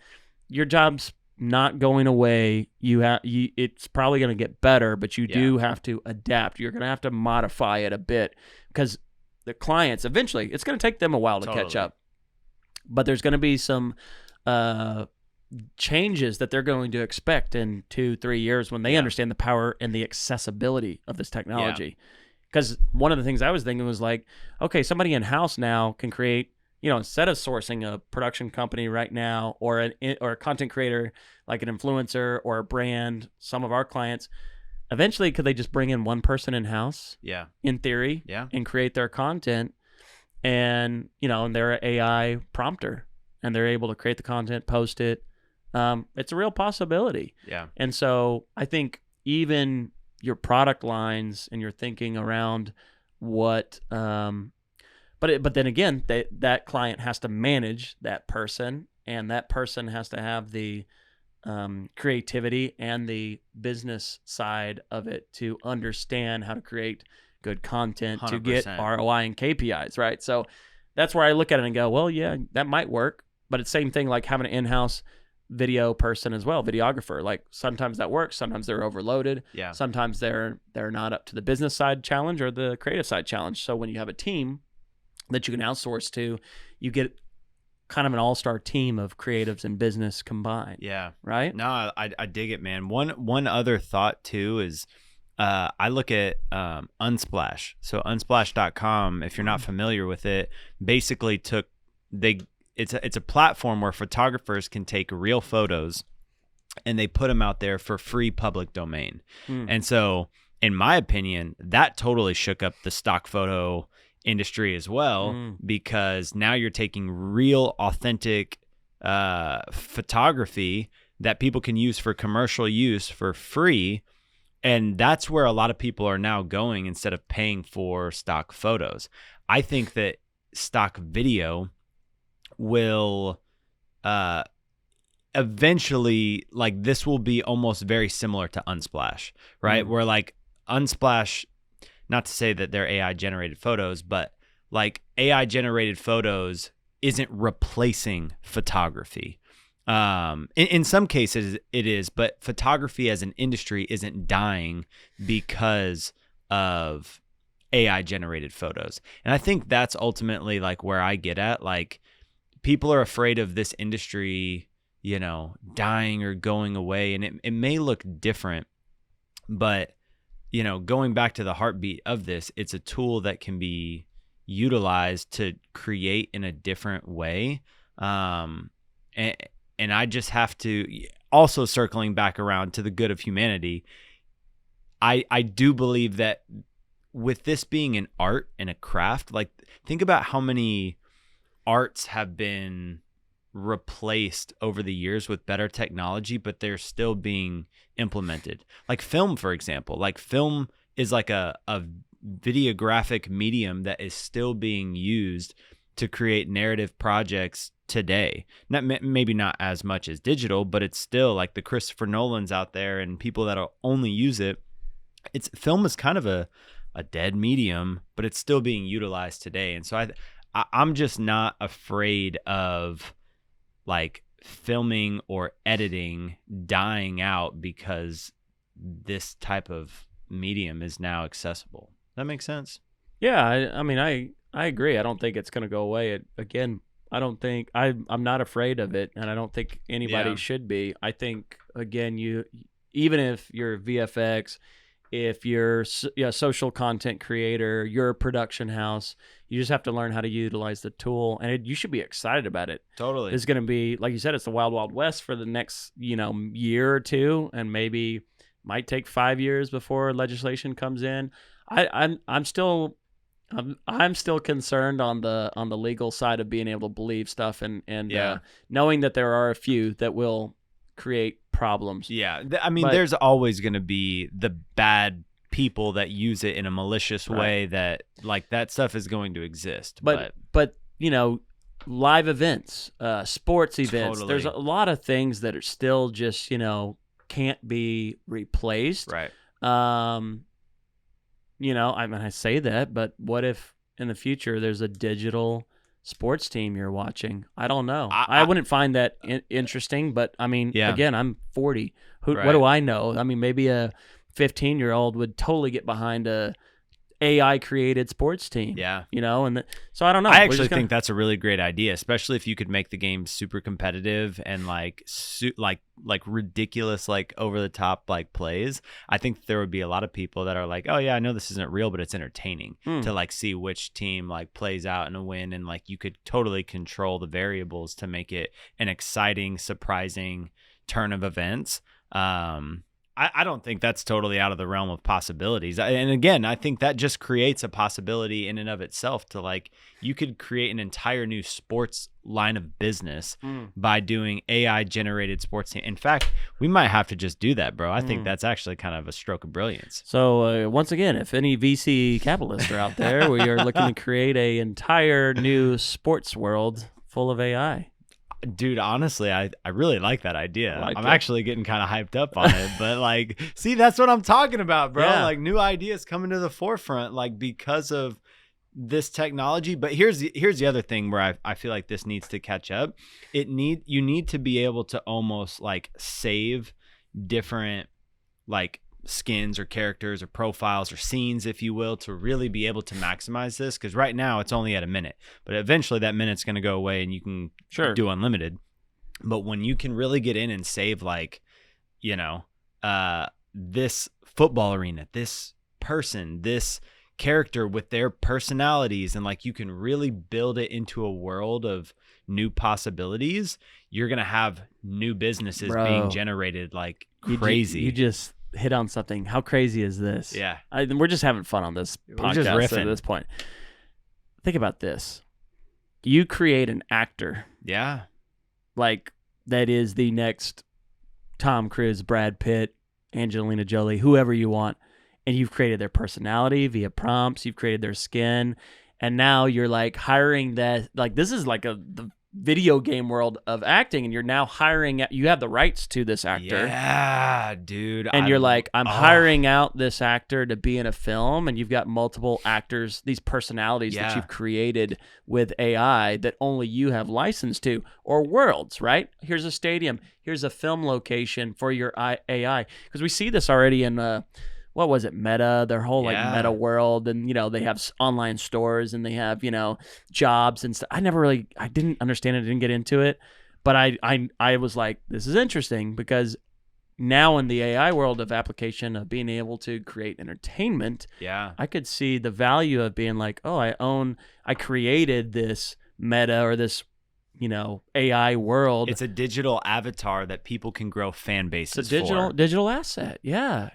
S2: your job's not going away, it's probably going to get better, but you do have to adapt. You're going to have to modify it a bit, because the clients, eventually, it's going to take them a while to catch up. But there's going to be some changes that they're going to expect in 2-3 years when they understand the power and the accessibility of this technology. Because one of the things I was thinking was like, okay, somebody in-house now can create instead of sourcing a production company right now or a content creator like an influencer or a brand, some of our clients, eventually could they just bring in one person in-house?
S1: Yeah.
S2: In theory.
S1: Yeah.
S2: And create their content, and and they're an AI prompter, and they're able to create the content, post it. It's a real possibility.
S1: Yeah.
S2: And so I think even your product lines and your thinking around what but then again, that client has to manage that person, and that person has to have the creativity and the business side of it to understand how to create good content
S1: 100%.
S2: to get ROI and KPIs, right? So that's where I look at it and go, well, yeah, that might work. But it's the same thing like having an in-house video person as well, videographer. Like sometimes that works, sometimes they're overloaded.
S1: Yeah.
S2: Sometimes they're not up to the business side challenge or the creative side challenge. So when you have a team that you can outsource to, you get kind of an all-star team of creatives and business combined.
S1: Yeah.
S2: Right?
S1: No, I dig it, man. One other thought too is I look at Unsplash. So unsplash.com, if you're not familiar with it, basically it's a platform where photographers can take real photos and they put them out there for free public domain. And so in my opinion, that totally shook up the stock photo industry as well, because now you're taking real authentic photography that people can use for commercial use for free. And that's where a lot of people are now going instead of paying for stock photos. I think that stock video will eventually, like, this will be almost very similar to Unsplash, right? Where like Unsplash, not to say that they're AI generated photos, but like AI generated photos isn't replacing photography. In some cases it is, but photography as an industry isn't dying because of AI generated photos. And I think that's ultimately like where I get at. Like, people are afraid of this industry, dying or going away. And it may look different, but going back to the heartbeat of this, it's a tool that can be utilized to create in a different way. And I just have to, also circling back around to the good of humanity, I do believe that with this being an art and a craft, like, think about how many arts have been replaced over the years with better technology, but they're still being implemented. Like film, for example. Like, film is like a videographic medium that is still being used to create narrative projects today. Maybe not as much as digital, but it's still like the Christopher Nolans out there and people that'll only use it. Film is kind of a dead medium, but it's still being utilized today. And so I'm just not afraid of like filming or editing dying out because this type of medium is now accessible. That makes sense?
S2: Yeah, I mean, I agree. I don't think it's going to go away. Again, I don't think I'm not afraid of it, and I don't think anybody should be. I think, again, even if you're VFX, if you're a social content creator, you're a production house, you just have to learn how to utilize the tool, and you should be excited about it.
S1: Totally.
S2: It's going to be, like you said, it's the wild, wild west for the next, year or two, and maybe might take 5 years before legislation comes in. I'm still concerned on the legal side of being able to believe stuff and knowing that there are a few that will create problems.
S1: Yeah. I mean, there's always going to be the bad people that use it in a malicious way, that like that stuff is going to exist.
S2: But live events, sports events, there's a lot of things that are still just, can't be replaced.
S1: Right.
S2: I mean, I say that, but what if in the future there's a digital sports team you're watching? I don't know. I wouldn't find that interesting, but I mean, again, I'm 40. What do I know? I mean, maybe a 15-year-old would totally get behind a AI created sports team.
S1: Yeah.
S2: And so I don't know.
S1: I actually think that's a really great idea, especially if you could make the game super competitive and like ridiculous, like over the top like plays. I think there would be a lot of people that are like, oh yeah, I know this isn't real, but it's entertaining to like see which team like plays out in a win, and like you could totally control the variables to make it an exciting, surprising turn of events. I don't think that's totally out of the realm of possibilities. And again, I think that just creates a possibility in and of itself to like, you could create an entire new sports line of business by doing AI generated sports team. In fact, we might have to just do that, bro. I think that's actually kind of a stroke of brilliance.
S2: So once again, if any VC capitalists are out there, we are looking to create a entire new sports world full of AI.
S1: Dude, honestly, I really like that idea. I'm actually getting kind of hyped up on it. But like, see, that's what I'm talking about, bro.
S2: Yeah.
S1: Like new ideas coming to the forefront, like because of this technology. But here's the other thing where I feel like this needs to catch up. You need to be able to almost like save different like skins or characters or profiles or scenes, if you will, to really be able to maximize this, because right now it's only at a minute, but eventually that minute's going to go away and you can do unlimited. But when you can really get in and save like, this football arena, this person, this character with their personalities, and like you can really build it into a world of new possibilities, you're going to have new businesses being generated like crazy.
S2: You just hit on something. How crazy is this?
S1: Yeah.
S2: We're just having fun on this podcast
S1: just riffing
S2: at this point. Think about this. You create an actor.
S1: Yeah.
S2: Like that is the next Tom Cruise, Brad Pitt, Angelina Jolie, whoever you want. And you've created their personality via prompts. You've created their skin. And now you're like hiring that. Like this is like the video game world of acting, and you're now hiring, you have the rights to this actor.
S1: Yeah, dude.
S2: And you're like, I'm hiring out this actor to be in a film, and you've got multiple actors, these personalities that you've created with AI that only you have license to, or worlds, right? Here's a stadium, here's a film location for your AI. Because we see this already in what was it, Meta, their whole like Meta world, and they have online stores, and they have jobs and stuff. I didn't understand it, didn't get into it, but I was like, this is interesting, because now in the AI world of application of being able to create entertainment, I could see the value of being like, oh, I created this Meta or this AI world.
S1: It's a digital avatar that people can grow fan bases for.
S2: It's a digital asset. Yeah.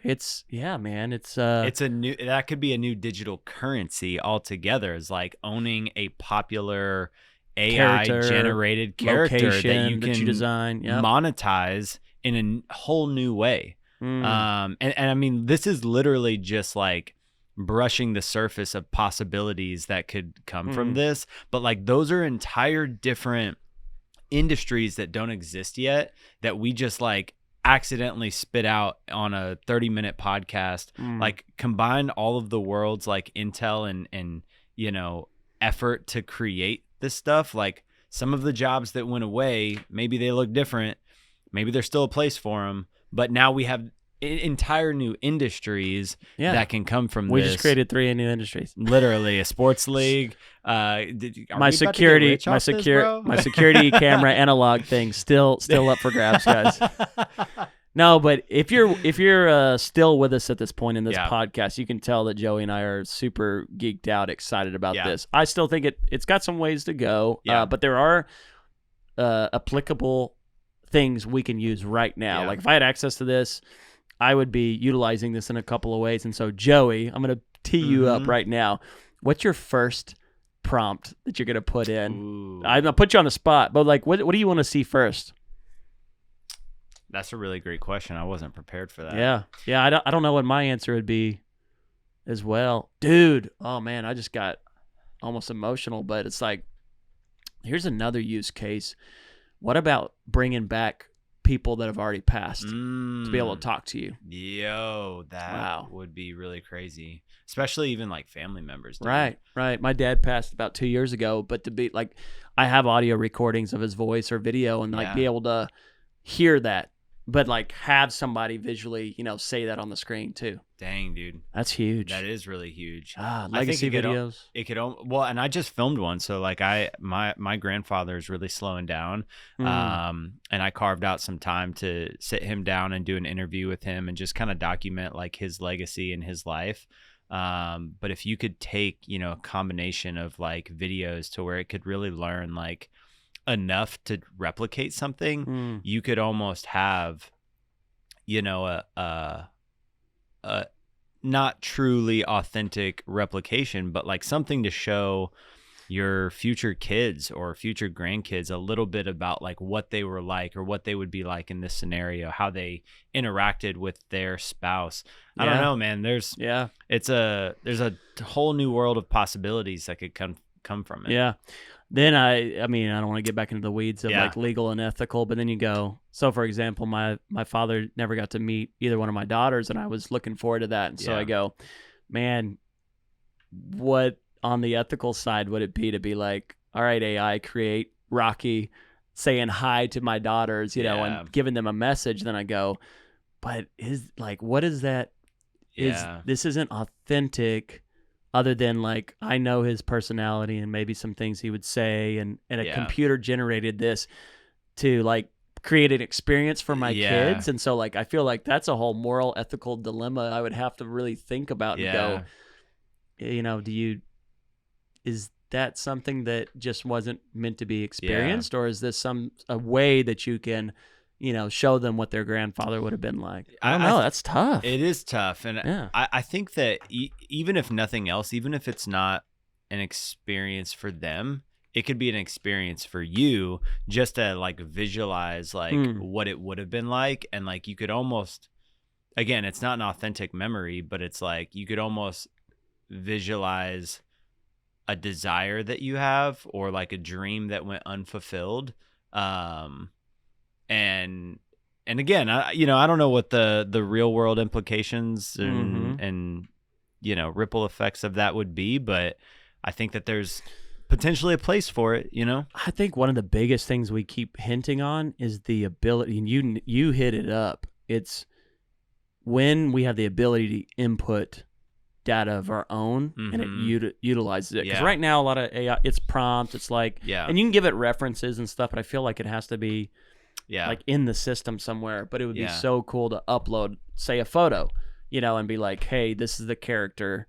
S2: Man. It's
S1: a new, that could be a new digital currency altogether, is like owning a popular AI generated character that you can
S2: design,
S1: monetize in a whole new way. And I mean, this is literally just like brushing the surface of possibilities that could come from this, but like those are entire different industries that don't exist yet, that we just like accidentally spit out on a 30-minute podcast. Like combine all of the world's like intel and effort to create this stuff. Like some of the jobs that went away, maybe they look different, maybe there's still a place for them, but now we have entire new industries that can come from
S2: we
S1: this.
S2: We just created 3 new industries.
S1: Literally a sports league.
S2: My security camera analog thing still up for grabs, guys. No, but if you're still with us at this point in this podcast, you can tell that Joey and I are super geeked out, excited about this. I still think it's got some ways to go, but there are applicable things we can use right now. Like if I had access to this, I would be utilizing this in a couple of ways. And so, Joey, I'm going to tee you up right now. What's your first prompt that you're going to put in? I'm going to put you on the spot, but like, what do you want to see first?
S1: That's a really great question. I wasn't prepared for that.
S2: Yeah. I don't know what my answer would be as well. Dude, oh man, I just got almost emotional, but it's like, here's another use case. What about bringing back people that have already passed to be able to talk to you?
S1: Yo, that would be really crazy, especially even like family members. Dude.
S2: Right. My dad passed about 2 years ago, but to be like, I have audio recordings of his voice or video, and like be able to hear that but like have somebody visually, say that on the screen too.
S1: Dang, dude.
S2: That's huge.
S1: That is really huge.
S2: Legacy videos.
S1: Well, and I just filmed one. So like my grandfather is really slowing down. And I carved out some time to sit him down and do an interview with him and just kind of document like his legacy and his life. But if you could take, a combination of like videos to where it could really learn like enough to replicate something, you could almost have, a not truly authentic replication, but like something to show your future kids or future grandkids a little bit about like what they were like or what they would be like in this scenario, how they interacted with their spouse. I don't know, man. There's a whole new world of possibilities that could come from it.
S2: Yeah. Then I mean, I don't want to get back into the weeds of like legal and ethical, but then you go, so for example, my father never got to meet either one of my daughters, and I was looking forward to that. And so I go, man, what on the ethical side would it be to be like, all right, AI, create Rocky saying hi to my daughters, and giving them a message. Then I go, but what is that? This isn't authentic. Other than like, I know his personality and maybe some things he would say, and a computer generated this to like create an experience for my kids. And so like, I feel like that's a whole moral, ethical dilemma I would have to really think about and go, is that something that just wasn't meant to be experienced? Or is this a way that you can, show them what their grandfather would have been like? I don't know. That's tough.
S1: It is tough. And I think that even if nothing else, even if it's not an experience for them, it could be an experience for you just to like visualize like what it would have been like. And like, you could almost, again, it's not an authentic memory, but it's like, you could almost visualize a desire that you have or like a dream that went unfulfilled. And again, I don't know what the real world implications and ripple effects of that would be, but I think that there's potentially a place for it.
S2: I think one of the biggest things we keep hinting on is the ability, and you hit it up. It's when we have the ability to input data of our own and it utilizes it. Because right now a lot of AI, it's prompt, it's like, and you can give it references and stuff, but I feel like it has to be like in the system somewhere. But it would be so cool to upload, say, a photo, and be like, hey, this is the character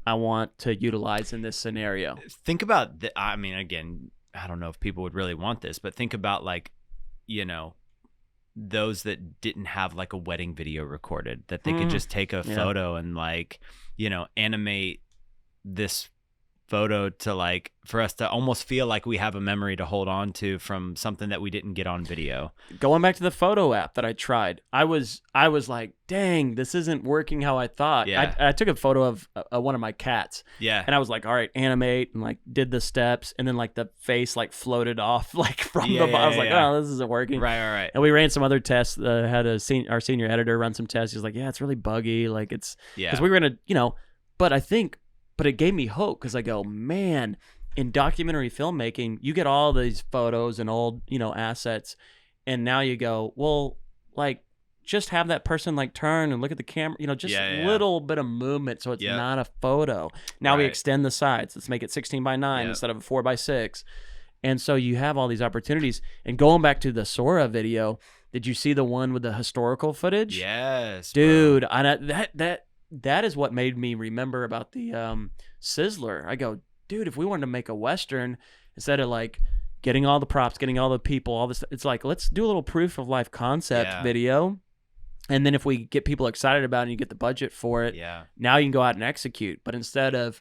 S2: I want to utilize in this scenario.
S1: Think about I mean, again, I don't know if people would really want this, but think about like, those that didn't have like a wedding video recorded, that they could just take a photo and like, animate this photo to like, for us to almost feel like we have a memory to hold on to from something that we didn't get on video.
S2: Going back to the photo app that I tried, I was like, dang, this isn't working how I thought. I took a photo of one of my cats. And I was like, all right, animate, and like did the steps, and then like the face like floated off like from the I was like, oh, this isn't working.
S1: Right.
S2: And we ran some other tests. Had our senior editor run some tests. He was like, yeah, it's really buggy. Like it's because we were gonna, but it gave me hope, because I go, man, in documentary filmmaking, you get all these photos and old, assets, and now you go, well, like, just have that person like turn and look at the camera, just a little bit of movement, so it's not a photo. Now we extend the sides. Let's make it 16:9 instead of a 4:6. And so you have all these opportunities. And going back to the Sora video, did you see the one with the historical footage?
S1: Yes,
S2: dude. That is what made me remember about the Sizzler. I go, dude, if we wanted to make a Western, instead of like getting all the props, getting all the people, all this, it's like, let's do a little proof of life concept video. And then if we get people excited about it and you get the budget for it, now you can go out and execute. But instead of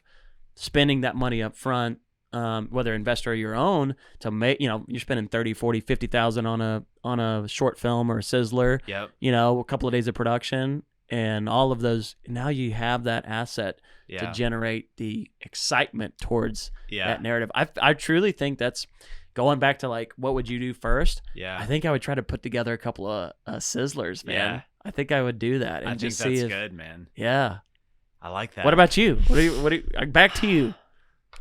S2: spending that money up front, whether investor or your own, to make, you're spending 30, 40, 50,000 on a short film or a Sizzler, a couple of days of production, and all of those, now you have that asset to generate the excitement towards that narrative. I truly think that's going back to like, what would you do first? I think I would try to put together a couple of Sizzlers, man. I think I would do that. And
S1: I think that's good, man.
S2: Yeah.
S1: I like that.
S2: What about you? What do you back to you?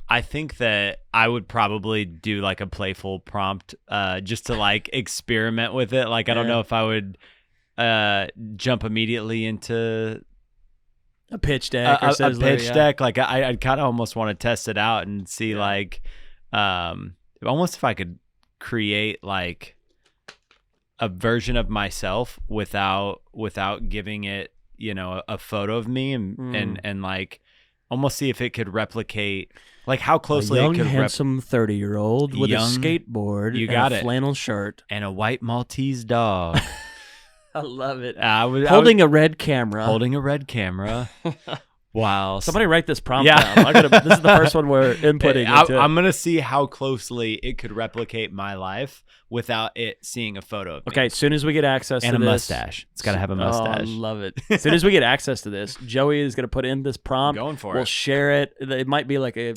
S1: I think that I would probably do like a playful prompt just to like experiment with it. Like, I don't know if I would jump immediately into
S2: A pitch deck or
S1: a
S2: Sizzler,
S1: pitch
S2: yeah.
S1: deck. Like I'd kind of almost want to test it out and see like almost if I could create like a version of myself without giving it, you know, a photo of me and like almost see if it could replicate like how closely
S2: a young,
S1: it could
S2: handsome 30-year-old with a skateboard
S1: you
S2: and
S1: got
S2: a
S1: it.
S2: flannel shirt.
S1: And a white Maltese dog.
S2: I love it.
S1: Holding
S2: a red camera.
S1: Holding a red camera. Wow.
S2: Somebody write this prompt
S1: Yeah.
S2: down. This is the first one we're inputting into.
S1: I'm going to see how closely it could replicate my life without it seeing a photo of me.
S2: Okay, as soon as we get access to
S1: and
S2: this.
S1: a mustache. It's got to have a mustache.
S2: Oh, I love it. As soon as we get access to this, Joey is going to put in this prompt.
S1: I'm going for
S2: We'll
S1: it.
S2: share it. It might be like 2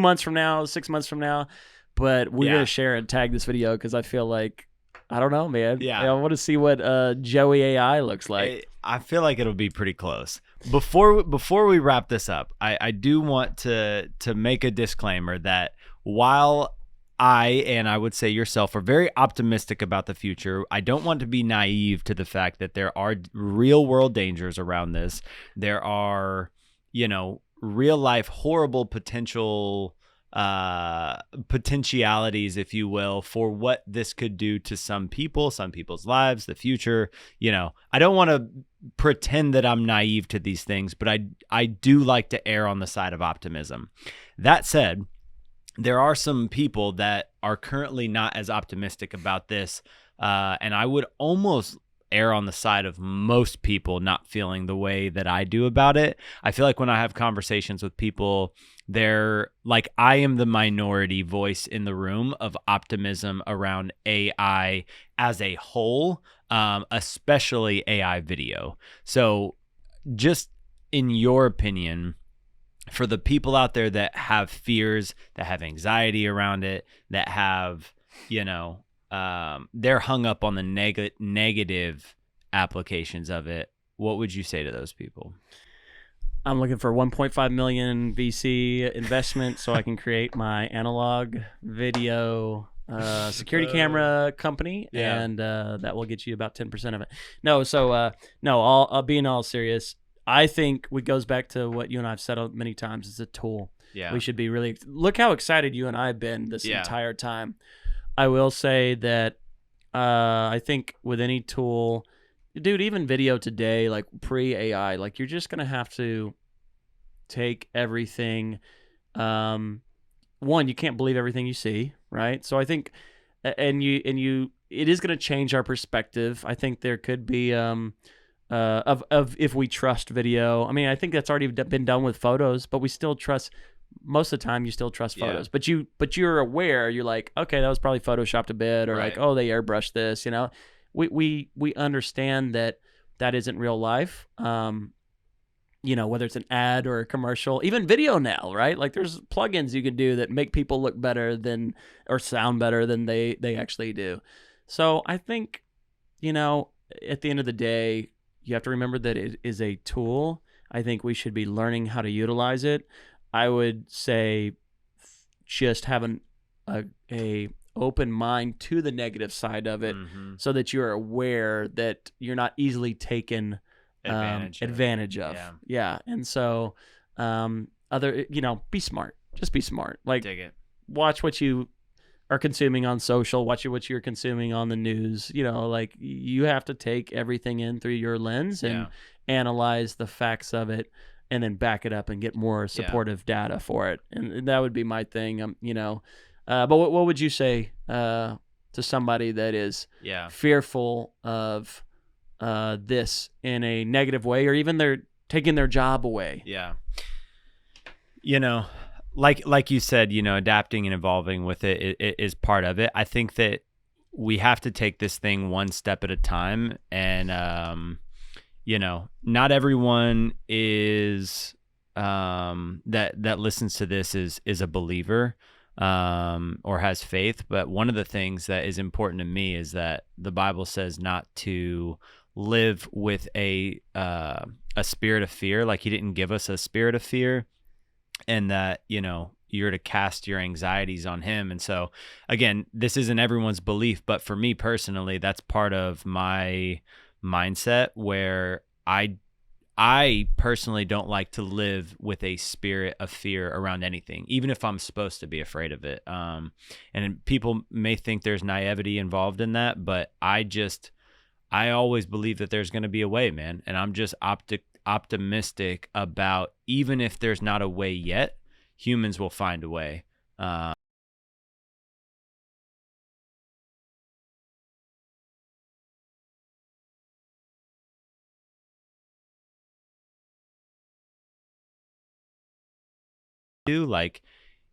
S2: months from now, 6 months from now, but we're going to share and tag this video because I feel like, I don't know, man.
S1: Yeah.
S2: I want to see what Joey AI looks like.
S1: I feel like it'll be pretty close. Before we wrap this up, I do want to make a disclaimer that while I would say yourself are very optimistic about the future, I don't want to be naive to the fact that there are real world dangers around this. There are, you know, real life horrible potentialities, if you will, for what this could do to some people's lives, the future. You know, I don't want to pretend that I'm naive to these things, but I do like to err on the side of optimism. That said, there are some people that are currently not as optimistic about this, and I would almost err on the side of most people not feeling the way that I do about it. I feel like when I have conversations with people, they're like, I am the minority voice in the room of optimism around AI as a whole, especially AI video. So just in your opinion, for the people out there that have fears, that have anxiety around it, that have, you know, they're hung up on the negative applications of it, what would you say to those people?
S2: I'm looking for 1.5 million VC investment so I can create my analog video security camera company, and that will get you about 10% of it. I'll be in all serious. I think it goes back to what you and I have said many times. It's a tool.
S1: Yeah.
S2: We should be really look how excited you and I have been this entire time. I will say that I think with any tool, dude, even video today, like pre-AI, like you're just gonna have to take everything. One, you can't believe everything you see, right? So I think, it is gonna change our perspective. I think there could be of if we trust video. I mean, I think that's already been done with photos, but we still trust. Most of the time, you still trust photos, but you're aware. You're like, okay, that was probably photoshopped a bit, or like, oh, they airbrushed this. You know, we understand that isn't real life. You know, whether it's an ad or a commercial, even video now, right? Like, there's plugins you can do that make people look better than or sound better than they actually do. So I think, you know, at the end of the day, you have to remember that it is a tool. I think we should be learning how to utilize it. I would say just having a open mind to the negative side of it, so that you're aware that you're not easily taken advantage of. Yeah. And so be smart. Just be smart. Like,
S1: dig it.
S2: Watch what you are consuming on social, watch what you're consuming on the news. You know, like, you have to take everything in through your lens and analyze the facts of it, and then back it up and get more supportive data for it. And that would be my thing. You know, but what would you say to somebody that is fearful of this in a negative way, or even they're taking their job away?
S1: Yeah. You know, like you said, you know, adapting and evolving with it is part of it. I think that we have to take this thing one step at a time, and you know, not everyone is that listens to this is a believer or has faith. But one of the things that is important to me is that the Bible says not to live with a spirit of fear. Like, he didn't give us a spirit of fear, and that, you know, you're to cast your anxieties on him. And so, again, this isn't everyone's belief, but for me personally, that's part of my mindset where I personally don't like to live with a spirit of fear around anything, even if I'm supposed to be afraid of it. And people may think there's naivety involved in that, but I always believe that there's going to be a way, man. And I'm just optimistic about, even if there's not a way yet, humans will find a way. Like,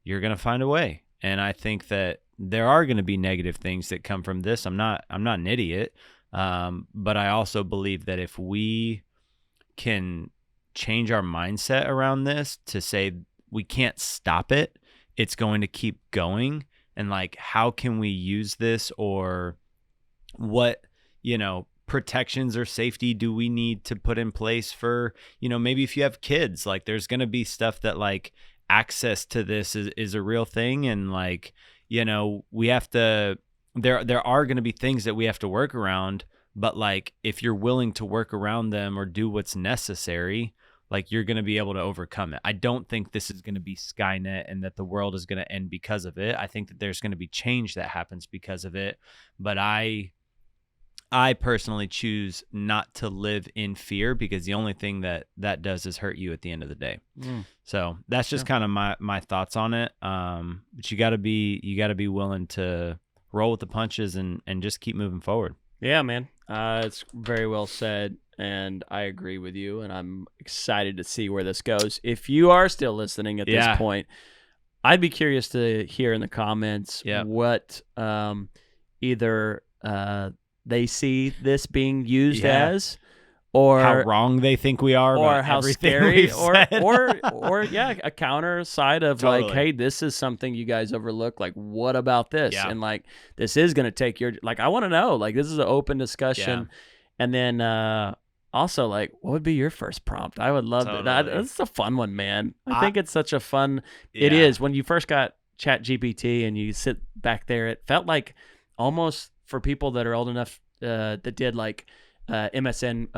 S1: you're going to find a way. And I think that there are going to be negative things that come from this. I'm not an idiot. But I also believe that if we can change our mindset around this to say we can't stop it, it's going to keep going. And like, how can we use this, or what, protections or safety do we need to put in place for, maybe if you have kids, like there's going to be stuff that like access to this is a real thing. And like, we have to, there are going to be things that we have to work around, but like, if you're willing to work around them or do what's necessary, like you're going to be able to overcome it. I don't think this is going to be Skynet and that the world is going to end because of it. I think that there's going to be change that happens because of it. But I personally choose not to live in fear, because the only thing that does is hurt you at the end of the day. So that's just kind of my thoughts on it. But you gotta be willing to roll with the punches and just keep moving forward.
S2: Yeah, man. It's very well said, and I agree with you, and I'm excited to see where this goes. If you are still listening at this point, I'd be curious to hear in the comments what either they see this being used as, or
S1: how wrong they think we are,
S2: or
S1: about
S2: how scary, or a counter side of like, hey, this is something you guys overlook. Like, what about this? And like, this is going to take your, like, I want to know, like, this is an open discussion. And then also, like, what would be your first prompt? I would love that. That's a fun one, man. I think it's such a fun, it is. When you first got ChatGPT and you sit back there, it felt like almost, for people that are old enough that did like MSN,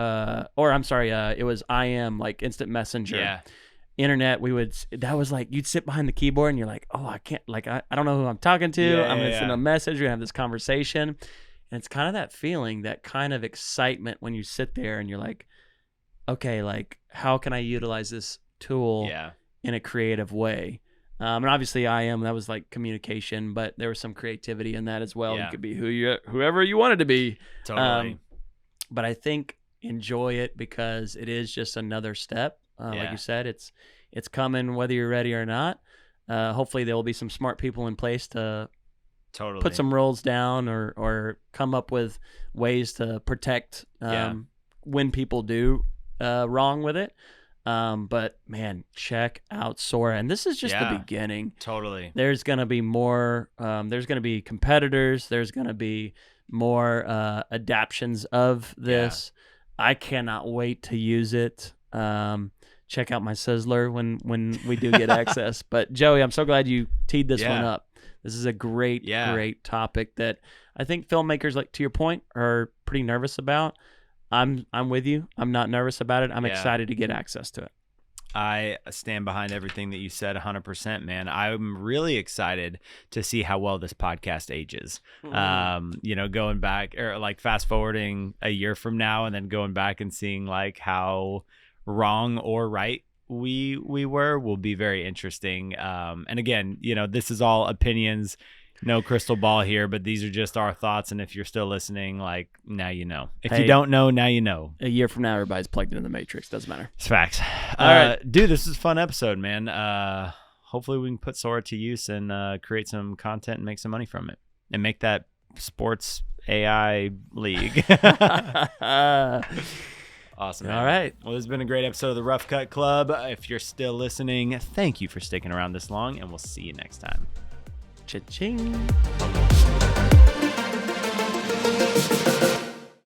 S2: it was IM, like Instant Messenger, internet. That was like, you'd sit behind the keyboard and you're like, oh, I can't, like, I don't know who I'm talking to. I'm going to send a message. We're going to have this conversation. And it's kind of that feeling, that kind of excitement when you sit there and you're like, okay, like, how can I utilize this tool in a creative way? And obviously that was like communication, but there was some creativity in that as well. You could be whoever you wanted to be.
S1: Totally.
S2: But I think enjoy it, because it is just another step. Like you said, it's coming whether you're ready or not. Hopefully there will be some smart people in place to put some rules down or come up with ways to protect when people do wrong with it. But man, check out Sora, and this is just the beginning.
S1: Totally.
S2: There's gonna be more. There's gonna be competitors. There's gonna be more adaptions of this. I cannot wait to use it. Check out my Sizzler when we do get access. But Joey, I'm so glad you teed this one up. This is a great topic that I think filmmakers, like to your point, are pretty nervous about. I'm with you. I'm not nervous about it. I'm excited to get access to it.
S1: I stand behind everything that you said 100%, man. I'm really excited to see how well this podcast ages. Going back, or like fast forwarding a year from now and then going back and seeing like how wrong or right we were will be very interesting. And again, this is all opinions. No crystal ball here, but these are just our thoughts. And if you're still listening, like, now you know. If you don't know, now you know.
S2: A year from now, everybody's plugged into the Matrix. Doesn't matter.
S1: It's facts.
S2: All right.
S1: Dude, this is a fun episode, man. Hopefully we can put Sora to use and create some content and make some money from it. And make that sports AI league. Awesome, man.
S2: All right.
S1: Well, this has been a great episode of the Rough Cut Club. If you're still listening, thank you for sticking around this long, and we'll see you next time.
S2: Cha-ching.